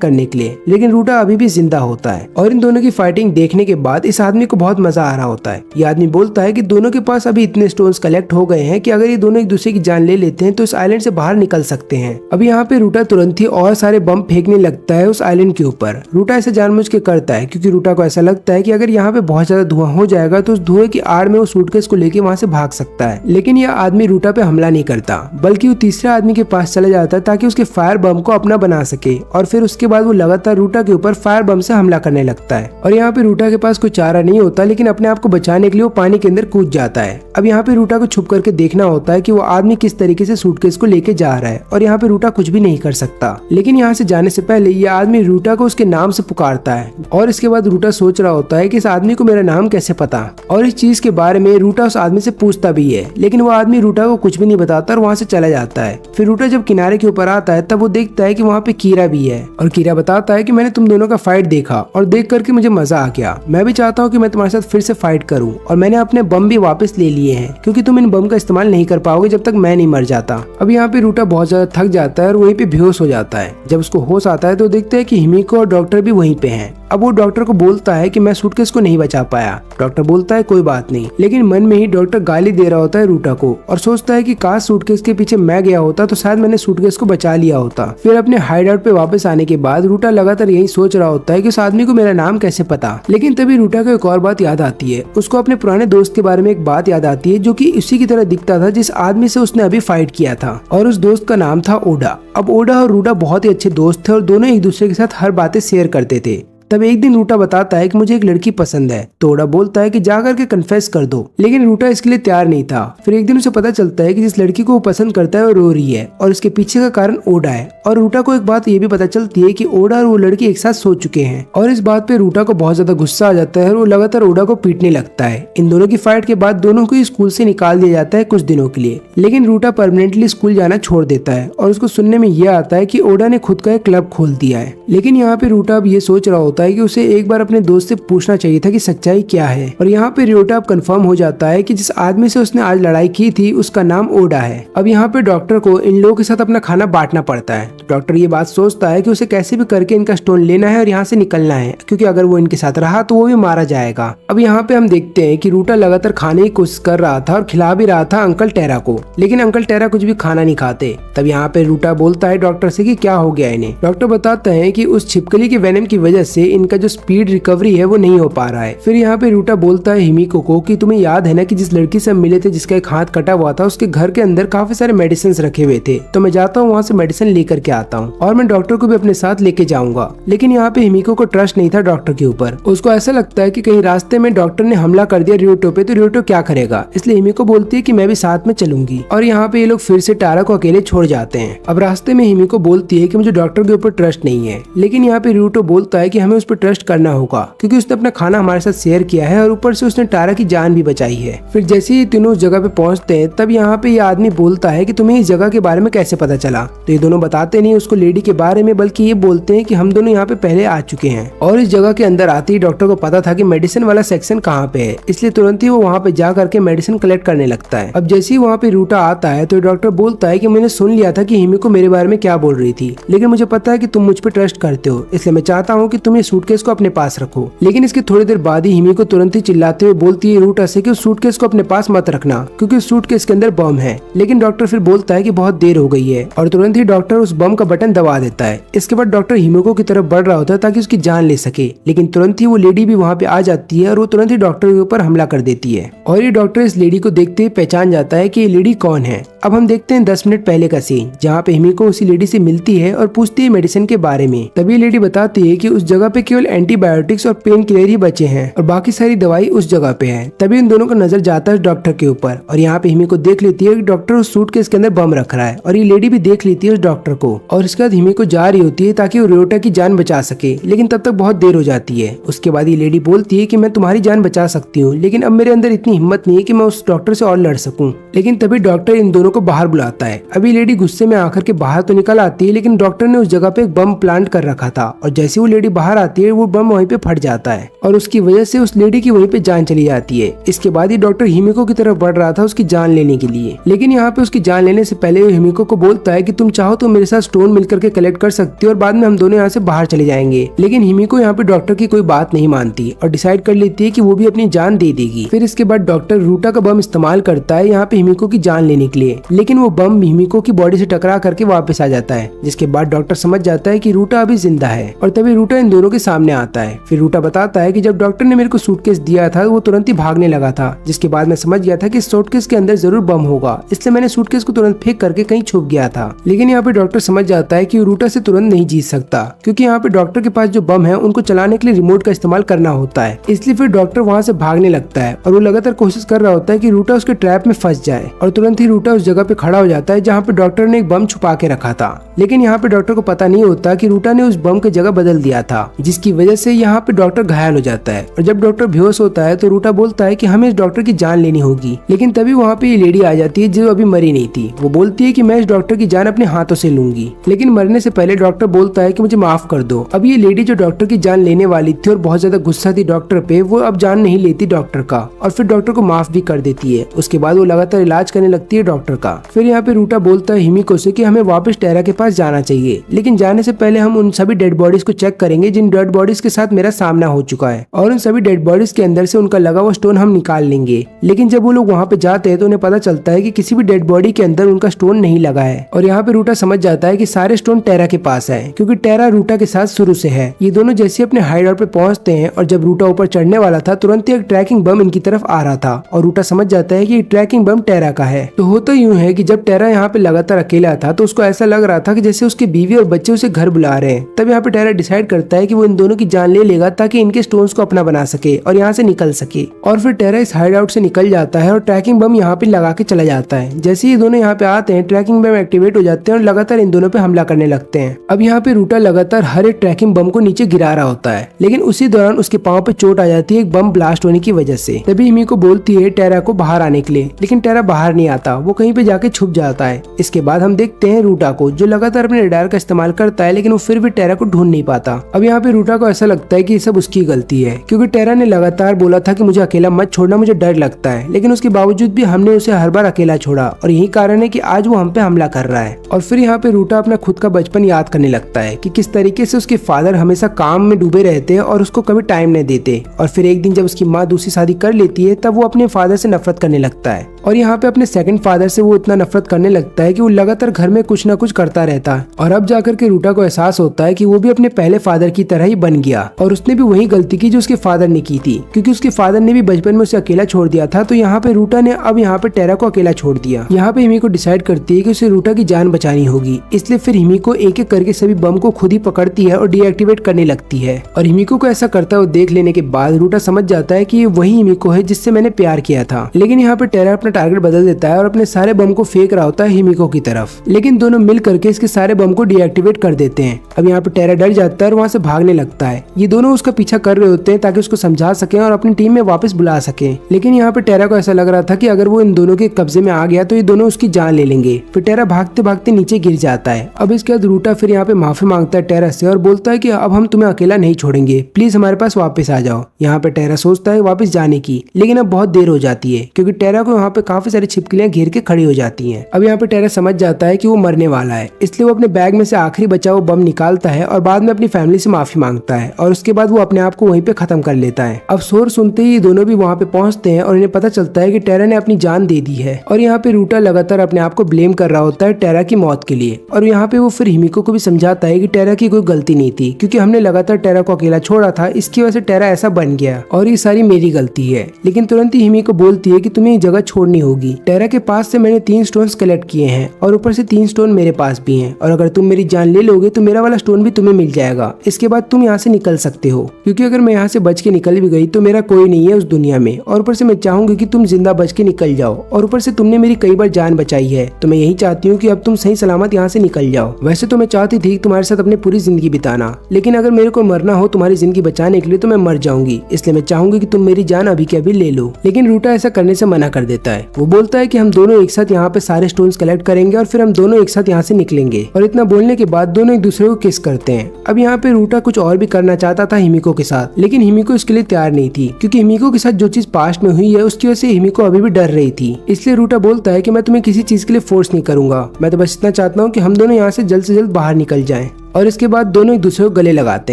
करने के लिए, लेकिन रूटा अभी भी जिंदा होता है। और इन दोनों की फाइटिंग देखने के बाद इस आदमी को बहुत मजा आ रहा होता है। ये आदमी बोलता है कि दोनों के पास अभी इतने स्टोन्स कलेक्ट हो गए हैं कि अगर ये दोनों एक दूसरे की जान ले लेते हैं तो इस आइलैंड से बाहर निकल सकते हैं। अब यहाँ पे रूटा तुरंत ही और सारे बम फेंकने लगता है उस आइलैंड के ऊपर। रूटा ऐसे जानबूझ के करता है क्योंकि रूटा को ऐसा लगता है कि अगर यहाँ पे बहुत ज्यादा धुआं हो जाएगा तो उस धुएं की आड़ में वो सूटकेस को लेके वहाँ से भाग सकता है। लेकिन यह आदमी रूटा पे हमला नहीं करता, बल्कि वो तीसरे आदमी के पास चला जाता है ताकि उसके फायर बम को अपना बना सके और फिर उसके बाद वो लगातार रूटा के ऊपर फायर बम से हमला करने लगता है। और यहाँ पे रूटा के पास कोई चारा नहीं होता, लेकिन अपने आप को बचाने के लिए वो पानी के अंदर कूद जाता है। अब यहाँ पे रूटा को छुप करके देखना होता है कि वो आदमी किस तरीके से सूटकेस को लेके जा रहा है और यहाँ पे रूटा कुछ भी नहीं कर सकता। लेकिन यहाँ से जाने से पहले ये आदमी रूटा को उसके नाम से पुकारता है और इसके बाद रूटा सोच रहा होता है कि इस आदमी को मेरा नाम कैसे पता, और इस चीज के बारे में रूटा उस आदमी से पूछता भी है, लेकिन वो आदमी रूटा को कुछ भी नहीं बताता और वहाँ से चला जाता है। फिर रूटा जब किनारे के ऊपर आता है तब वो देखता है कि वहाँ पे कीरा भी है और कीरा बताता है कि मैंने तुम दोनों का फाइट देखा और देख करके मुझे मजा आ गया। मैं भी चाहता हूँ कि मैं तुम्हारे साथ फिर से फाइट करूँ और मैंने अपने बम भी वापस ले लिए हैं, क्योंकि तुम इन बम का इस्तेमाल नहीं कर पाओगे जब तक मैं नहीं मर जाता। अब यहाँ पे रूटा बहुत ज्यादा थक जाता है और वहीं पे बेहोश हो जाता है। जब उसको होश आता है तो देखता है कि हिमिको और डॉक्टर भी वहीं पे हैं। अब वो डॉक्टर को बोलता है कि मैं सूटकेस को नहीं बचा पाया। डॉक्टर बोलता है कोई बात नहीं, लेकिन मन में ही डॉक्टर गाली दे रहा होता है रूटा को और सोचता है कि काश सूटकेस के पीछे मैं गया होता तो शायद मैंने सूटकेस को बचा लिया होता। फिर अपने हाइड आउट पे वापस आने के बाद रूटा लगातार यही सोच रहा होता है कि उस आदमी को मेरा नाम कैसे पता। लेकिन तभी रूटा को एक और बात याद आती है। उसको अपने पुराने दोस्त के बारे में एक बात याद आती है जो कि उसी की तरह दिखता था जिस आदमी से उसने अभी फाइट किया था, और उस दोस्त का नाम था ओडा। अब ओडा और रूटा बहुत ही अच्छे दोस्त थे और दोनों एक दूसरे के साथ हर बातें शेयर करते थे। तब एक दिन रूटा बताता है कि मुझे एक लड़की पसंद है, तो ओडा बोलता है कि जा करके कन्फेस कर दो, लेकिन रूटा इसके लिए तैयार नहीं था। फिर एक दिन उसे पता चलता है कि जिस लड़की को वो पसंद करता है वो रो रही है और इसके पीछे का कारण ओडा है। और रूटा को एक बात ये भी पता चलती है कि ओडा और वो लड़की एक साथ सो चुके हैं, और इस बात पे रूटा को बहुत ज्यादा गुस्सा आ जाता है और वो लगातार ओडा को पीटने लगता है। इन दोनों की फाइट के बाद दोनों को स्कूल से निकाल दिया जाता है कुछ दिनों के लिए, लेकिन रूटा परमानेंटली स्कूल जाना छोड़ देता है और उसको सुनने में यह आता है कि ओडा ने खुद का एक क्लब खोल दिया है। लेकिन यहाँ पे रूटा अब ये सोच रहा होता है कि उसे एक बार अपने दोस्त से पूछना चाहिए था कि सच्चाई क्या है। और यहाँ पे रियोटा अब कंफर्म हो जाता है कि जिस आदमी से उसने आज लड़ाई की थी उसका नाम ओडा है। अब यहाँ पे डॉक्टर को इन लोगों के साथ अपना खाना बांटना पड़ता है। तो डॉक्टर ये बात सोचता है कि उसे कैसे भी करके इनका स्टोन लेना है और यहाँ से निकलना है, क्योंकि अगर वो इनके साथ रहा तो वो भी मारा जाएगा। अब यहाँ पे हम देखते हैं कि रूटा लगातार खाने की कोशिश कर रहा था और खिला भी रहा था अंकल टेरा को, लेकिन अंकल टेरा कुछ भी खाना नहीं खाते। तब यहाँ पे रूटा बोलता है डॉक्टर से कि क्या हो गया इन्हें। डॉक्टर बताते हैं कि उस छिपकली के वेनम की वजह से इनका जो स्पीड रिकवरी है वो नहीं हो पा रहा है। फिर यहाँ पे रूटा बोलता है हिमिको को कि तुम्हें याद है ना कि जिस लड़की से हम मिले थे जिसका एक हाथ कटा हुआ था, उसके घर के अंदर काफी सारे मेडिसिन रखे हुए थे, तो मैं जाता हूँ वहाँ से मेडिसिन लेकर के आता हूँ और मैं डॉक्टर को भी अपने साथ लेके जाऊंगा। लेकिन यहाँ पे हिमिको को ट्रस्ट नहीं था डॉक्टर के ऊपर। उसको ऐसा लगता है कि कहीं रास्ते में डॉक्टर ने हमला कर दिया रियोटो पे तो रियोटो क्या करेगा, इसलिए हिमिको बोलती है कि मैं भी साथ में चलूंगी। और यहाँ पे ये लोग फिर से टारा को अकेले छोड़ जाते हैं। अब रास्ते में हिमिको बोलती है कि मुझे डॉक्टर के ऊपर ट्रस्ट नहीं है, लेकिन यहाँ पे रियोटो बोलता है कि हमें उस पर ट्रस्ट करना होगा क्योंकि उसने अपना खाना हमारे साथ शेयर किया है और ऊपर से उसने टारा की जान भी बचाई है। फिर जैसे ही तीनों उस जगह पे पहुंचते हैं तब यहाँ पे ये आदमी बोलता है कि तुम्हें इस जगह के बारे में कैसे पता चला। तो ये दोनों बताते नहीं उसको लेडी के बारे में, बल्कि ये बोलते हैं कि हम दोनों यहाँ पे पहले आ चुके हैं और इस जगह के अंदर आते ही डॉक्टर को पता था कि मेडिसिन वाला सेक्शन कहाँ पे है, इसलिए तुरंत ही वो वहाँ पे जा करके मेडिसिन कलेक्ट करने लगता है। अब जैसे ही वहाँ पे रूटा आता है तो डॉक्टर बोलता है कि मैंने सुन लिया था कि हिमिको मेरे बारे में क्या बोल रही थी, लेकिन मुझे पता है कि तुम मुझ पर ट्रस्ट करते हो, इसलिए मैं चाहता हूँ कि तुम ये सूटकेस को अपने पास रखो। लेकिन इसके थोड़ी देर बाद ही हिमिको तुरंत ही चिल्लाते हुए बोलती है रूटा से कि उस सूटकेस को अपने पास मत रखना क्योंकि उस सूटकेस के अंदर बम है। लेकिन डॉक्टर फिर बोलता है कि बहुत देर हो गई है और तुरंत ही डॉक्टर उस बम का बटन दबा देता है। इसके बाद डॉक्टर हिमिको की तरफ बढ़ रहा होता है ताकि उसकी जान ले सके, लेकिन तुरंत ही वो लेडी भी वहाँ पे आ जाती है और वो तुरंत ही डॉक्टर के ऊपर हमला कर देती है और ये डॉक्टर इस लेडी को देखते ही पहचान जाता है कि ये लेडी कौन है। अब हम देखते हैं 10 मिनट पहले का सीन जहाँ पे हिमिको उसी लेडी से मिलती है और पूछती है मेडिसिन के बारे में। तभी लेडी बताती है कि उस जगह पे केवल एंटीबायोटिक्स और पेन किलर ही बचे हैं और बाकी सारी दवाई उस जगह पे है। तभी उन दोनों का नजर जाता है डॉक्टर के ऊपर और यहाँ पे हिमिको देख लेती है कि डॉक्टर उस सूटकेस के अंदर बम रख रहा है और ये लेडी भी देख लेती है उस डॉक्टर को और इसके बाद हिमिको जा रही होती है ताकि वो रियोटा की जान बचा सके, लेकिन तब तक बहुत देर हो जाती है। उसके बाद ये लेडी बोलती है कि मैं तुम्हारी जान बचा सकती हूँ, लेकिन अब मेरे अंदर इतनी हिम्मत नहीं है कि मैं उस डॉक्टर से और लड़ सकूं। लेकिन तभी डॉक्टर इन दोनों को बाहर बुलाता है। अभी लेडी गुस्से में आकर के बाहर तो निकल आती है, लेकिन डॉक्टर ने उस जगह पे एक बम प्लांट कर रखा था और जैसे वो लेडी बाहर आती है वो बम वहीं पे फट जाता है और उसकी वजह से उस लेडी की वहीं पे जान चली जाती है। इसके बाद ही डॉक्टर हिमिको की तरफ बढ़ रहा था उसकी जान लेने के लिए, लेकिन यहाँ पे उसकी जान लेने से पहले वो हिमिको को बोलता है कि तुम चाहो तो मेरे साथ स्टोन मिलकर के कलेक्ट कर सकती हो और बाद में हम दोनों यहाँ से बाहर चले जाएंगे। लेकिन हिमिको यहाँ पे डॉक्टर की कोई बात नहीं मानती और डिसाइड कर लेती है कि वो भी अपनी जान दे देगी। फिर इसके बाद डॉक्टर रूटा का बम इस्तेमाल करता है यहाँ पे हिमिको की जान लेने के लिए, लेकिन वो बम हिमिको की बॉडी से टकरा करके वापस आ जाता है, जिसके बाद डॉक्टर समझ जाता है कि रूटा अभी जिंदा है और तभी रूटा इन दोनों के सामने आता है। फिर रूटा बताता है कि जब डॉक्टर ने मेरे को सूटकेस दिया था वो तुरंत ही भागने लगा था, जिसके बाद मैं समझ गया था कि सूटकेस के अंदर जरूर बम होगा, इसलिए मैंने सूटकेस को तुरंत फेंक करके कहीं छुप गया था। लेकिन यहाँ पे डॉक्टर समझ जाता है कि रूटा से तुरंत नहीं जीत सकता क्योंकि यहाँ पे डॉक्टर के पास जो बम है उनको चलाने के लिए रिमोट का इस्तेमाल करना होता है, इसलिए फिर डॉक्टर वहाँ से भागने लगता है और वो लगातार कोशिश कर रहा होता है कि रूटा उसके ट्रैप में फंस जाए और तुरंत ही रूटा उस जगह पे खड़ा हो जाता है जहाँ पे डॉक्टर ने एक बम छुपा के रखा था। लेकिन यहाँ पे डॉक्टर को पता नहीं होता कि रूटा ने उस बम की जगह बदल दिया था, जिसकी वजह से यहाँ पे डॉक्टर घायल हो जाता है और जब डॉक्टर बेहोश होता है तो रूटा बोलता है कि हमें इस डॉक्टर की जान लेनी होगी। लेकिन तभी वहाँ पे ये लेडी आ जाती है जो अभी मरी नहीं थी। वो बोलती है कि मैं इस डॉक्टर की जान अपने हाथों से लूंगी, लेकिन मरने से पहले डॉक्टर बोलता है कि मुझे माफ कर दो। अब ये लेडी जो डॉक्टर की जान लेने वाली थी और बहुत ज्यादा गुस्सा थी डॉक्टर पे, वो अब जान नहीं लेती डॉक्टर का और फिर डॉक्टर को माफ भी कर देती है। उसके बाद वो लगातार इलाज करने लगती है डॉक्टर का। फिर यहाँ पे रूटा बोलता है हिमिको से कि हमें वापस टेरा के पास जाना चाहिए, लेकिन जाने से पहले हम उन सभी डेड बॉडीज को चेक करेंगे जिन डेड बॉडीज के साथ मेरा सामना हो चुका है और उन सभी डेड बॉडीज के अंदर से उनका लगा हुआ स्टोन हम निकाल लेंगे। लेकिन जब वो लोग वहाँ पे जाते हैं तो उन्हें पता चलता है कि किसी भी डेड बॉडी के अंदर उनका स्टोन नहीं लगा है और यहाँ पे रूटा समझ जाता है कि सारे स्टोन टेरा के पास है क्योंकि टेरा रूटा के साथ शुरू से है। ये दोनों जैसे अपने हाइडआउट पे पहुंचते हैं और जब रूटा ऊपर चढ़ने वाला था तुरंत ही एक ट्रैकिंग बम इनकी तरफ आ रहा था और रूटा समझ जाता है कि ट्रैकिंग बम टेरा का है। तो होता यूं है कि जब टेरा यहाँ पे लगातार अकेला था तो उसको ऐसा लग रहा था कि जैसे उसकी बीवी और बच्चे उसे घर बुला रहे हैं। तब यहाँ पे टेरा डिसाइड करता है कि वो इन दोनों की जान ले लेगा ताकि इनके स्टोन्स को अपना बना सके और यहाँ से निकल सके। और फिर टेरा इस हाइडआउट से निकल जाता है और ट्रैकिंग बम यहाँ पे लगा के चला जाता है। जैसे ये दोनों यहाँ पे आते हैं ट्रैकिंग बम एक्टिवेट हो जाते हैं और लगातार इन दोनों पे हमला करने लगते हैं। अब यहाँ पे रूटा लगातार हर एक ट्रैकिंग बम को नीचे गिरा रहा होता है, लेकिन उसी दौरान उसके पाँव पे चोट आ जाती है एक बम ब्लास्ट होने की वजह से। तभी हिमिको बोलती है टेरा को बाहर आने के लिए, लेकिन टेरा बाहर नहीं आता, वो कहीं पे जाके छुप जाता है। इसके बाद हम देखते हैं रूटा को जो लगातार अपने रडार का इस्तेमाल करता है, लेकिन वो फिर भी टेरा को ढूंढ नहीं पाता। अब यहाँ पे रूटा को ऐसा लगता है कि ये सब उसकी गलती है क्योंकि टेरा ने लगातार बोला था कि मुझे अकेला मत छोड़ना, मुझे डर लगता है, लेकिन उसके बावजूद भी हमने उसे हर बार अकेला छोड़ा और यही कारण है कि आज वो हम पे हमला कर रहा है। और फिर यहाँ पे रूटा अपना खुद का बचपन याद करने लगता है कि किस तरीके से उसके फादर हमेशा काम में डूबे रहते हैं और उसको कभी टाइम नहीं देते। और फिर एक दिन जब उसकी माँ दूसरी शादी कर लेती है तब वो अपने फादर से नफरत करने लगता है और यहाँ पे अपने सेकंड फादर से वो इतना नफरत करने लगता है कि वो लगातार घर में कुछ ना कुछ करता रहता है। और अब जाकर के रूटा को एहसास होता है कि वो भी अपने पहले फादर की तरह ही बन गया और उसने भी वही गलती की जो उसके फादर ने की थी, क्योंकि उसके फादर ने भी बचपन में उसे अकेला छोड़ दिया था। तो यहाँ पे रूटा ने अब यहाँ पे टेरा को अकेला छोड़ दिया। यहाँ पे हिमिको डिसाइड करती है कि उसे रूटा की जान बचानी होगी, इसलिए फिर हिमिको एक एक करके सभी बम को खुद ही पकड़ती है और डीएक्टिवेट करने लगती है। और हिमिको को ऐसा करता हुआ देख लेने के बाद रूटा समझ जाता है कि ये वही हिमिको है जिससे मैंने प्यार किया था। लेकिन यहाँ पे टेरा अपना टारगेट बदल देता है और अपने सारे बम को फेंक रहा होता है हिमिको की तरफ, लेकिन दोनों मिल करके इसके सारे बम को डीएक्टिवेट कर देते हैं। अब यहाँ पे टेरा डर जाता है और वहाँ से भागने लगता है। ये दोनों उसका पीछा कर रहे होते हैं ताकि उसको समझा सकें और अपनी टीम में वापस बुला सकें। लेकिन यहाँ पे टेरा को ऐसा लग रहा था कि अगर वो इन दोनों के कब्जे में आ गया तो ये दोनों उसकी जान ले लेंगे। फिर टेरा भागते भागते नीचे गिर जाता है। अब इसके बाद रूटा फिर यहाँ पे माफी मांगता है टेरा से और बोलता है कि अब हम तुम्हें अकेला नहीं छोड़ेंगे, प्लीज हमारे पास वापस आ जाओ। यहाँ पे टेरा सोचता है वापस जाने की, लेकिन अब बहुत देर हो जाती है क्योंकि टेरा को यहाँ पे काफी सारी छिपकलियां घेर के खड़ी हो जाती हैं। अब यहाँ पे टेरा समझ जाता है कि वो मरने वाला है, इसलिए वो अपने बैग में से आखिरी बचा हुआ बम निकालता है और बाद में अपनी फैमिली से माफी मांगता है और उसके बाद वो अपने आप को वहीं पे खत्म कर लेता है। अब शोर सुनते ही दोनों भी वहाँ पे पहुंचते हैं और इन्हें पता चलता है कि टेरा ने अपनी जान दे दी है। और यहाँ पे रूटा लगातार अपने आप को ब्लेम कर रहा होता है टेरा की मौत के लिए। और यहाँ पे वो फिर हिमिको को भी समझाता है कि टेरा की कोई गलती नहीं थी, क्योंकि हमने लगातार टेरा को अकेला छोड़ा था, इसकी वजह से टेरा ऐसा बन गया और ये सारी मेरी गलती है। लेकिन तुरंत ही हिमिको बोलती है कि तुम्हें ये जगह छोड़नी होगी। टेरा के पास से मैंने 3 स्टोन्स कलेक्ट किए हैं और ऊपर से 3 स्टोन मेरे पास भी हैं, और अगर तुम मेरी जान ले लोगे तो मेरा वाला स्टोन भी तुम्हें मिल जाएगा। इसके बाद तुम यहाँ से निकल सकते हो, क्योंकि अगर मैं यहाँ से बच के निकल भी गई तो मेरा कोई नहीं है उस दुनिया में, और ऊपर से मैं चाहूंगी कि तुम जिंदा बच के निकल जाओ। और ऊपर से तुमने मेरी कई बार जान बचाई है, तो मैं यही चाहती हूँ कि अब तुम सही सलामत यहाँ से निकल जाओ। वैसे तो मैं चाहती थी तुम्हारे साथ अपनी पूरी जिंदगी बिताना, लेकिन अगर मेरे को मरना हो तुम्हारी जिंदगी बचाने के लिए तो मैं मर जाऊंगी, इसलिए मैं चाहूंगी कि तुम मेरी जान अभी के अभी ले लो। लेकिन रूटा ऐसा करने से मना कर देता है। वो बोलता है कि हम दोनों एक साथ यहाँ पे सारे स्टोन्स कलेक्ट करेंगे और फिर हम दोनों एक साथ यहाँ से निकलेंगे। और इतना बोलने के बाद दोनों एक दूसरे को किस करते हैं। अब यहाँ पे रूटा कुछ और भी करना चाहता था हिमिको के साथ, लेकिन हिमिको इसके लिए तैयार नहीं थी, क्योंकि हिमिको के साथ जो चीज पास्ट में हुई है उसकी वजह से हिमिको अभी भी डर रही थी। इसलिए रूटा बोलता है कि मैं तुम्हें किसी चीज के लिए फोर्स नहीं करूंगा, मैं तो बस इतना चाहता हूँ कि हम दोनों यहाँ से जल्द बाहर निकल जाएं। और इसके बाद दोनों एक दूसरे को गले लगाते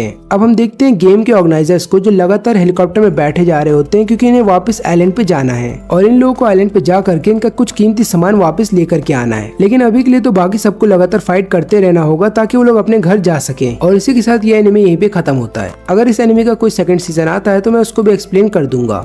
हैं। अब हम देखते हैं गेम के ऑर्गेनाइजर्स को, जो लगातार हेलीकॉप्टर में बैठे जा रहे होते हैं क्योंकि इन्हें वापस आइलैंड पे जाना है और इन लोगों को आइलैंड पे जा करके इनका कुछ कीमती सामान वापस लेकर के आना है। लेकिन अभी के लिए तो बाकी सबको लगातार फाइट करते रहना होगा ताकि वो लोग अपने घर जा सकें। और इसी के साथ ये एनिमे यहीं पे खत्म होता है। अगर इस एनिमे का कोई सेकंड सीजन आता है तो मैं उसको भी एक्सप्लेन कर दूंगा।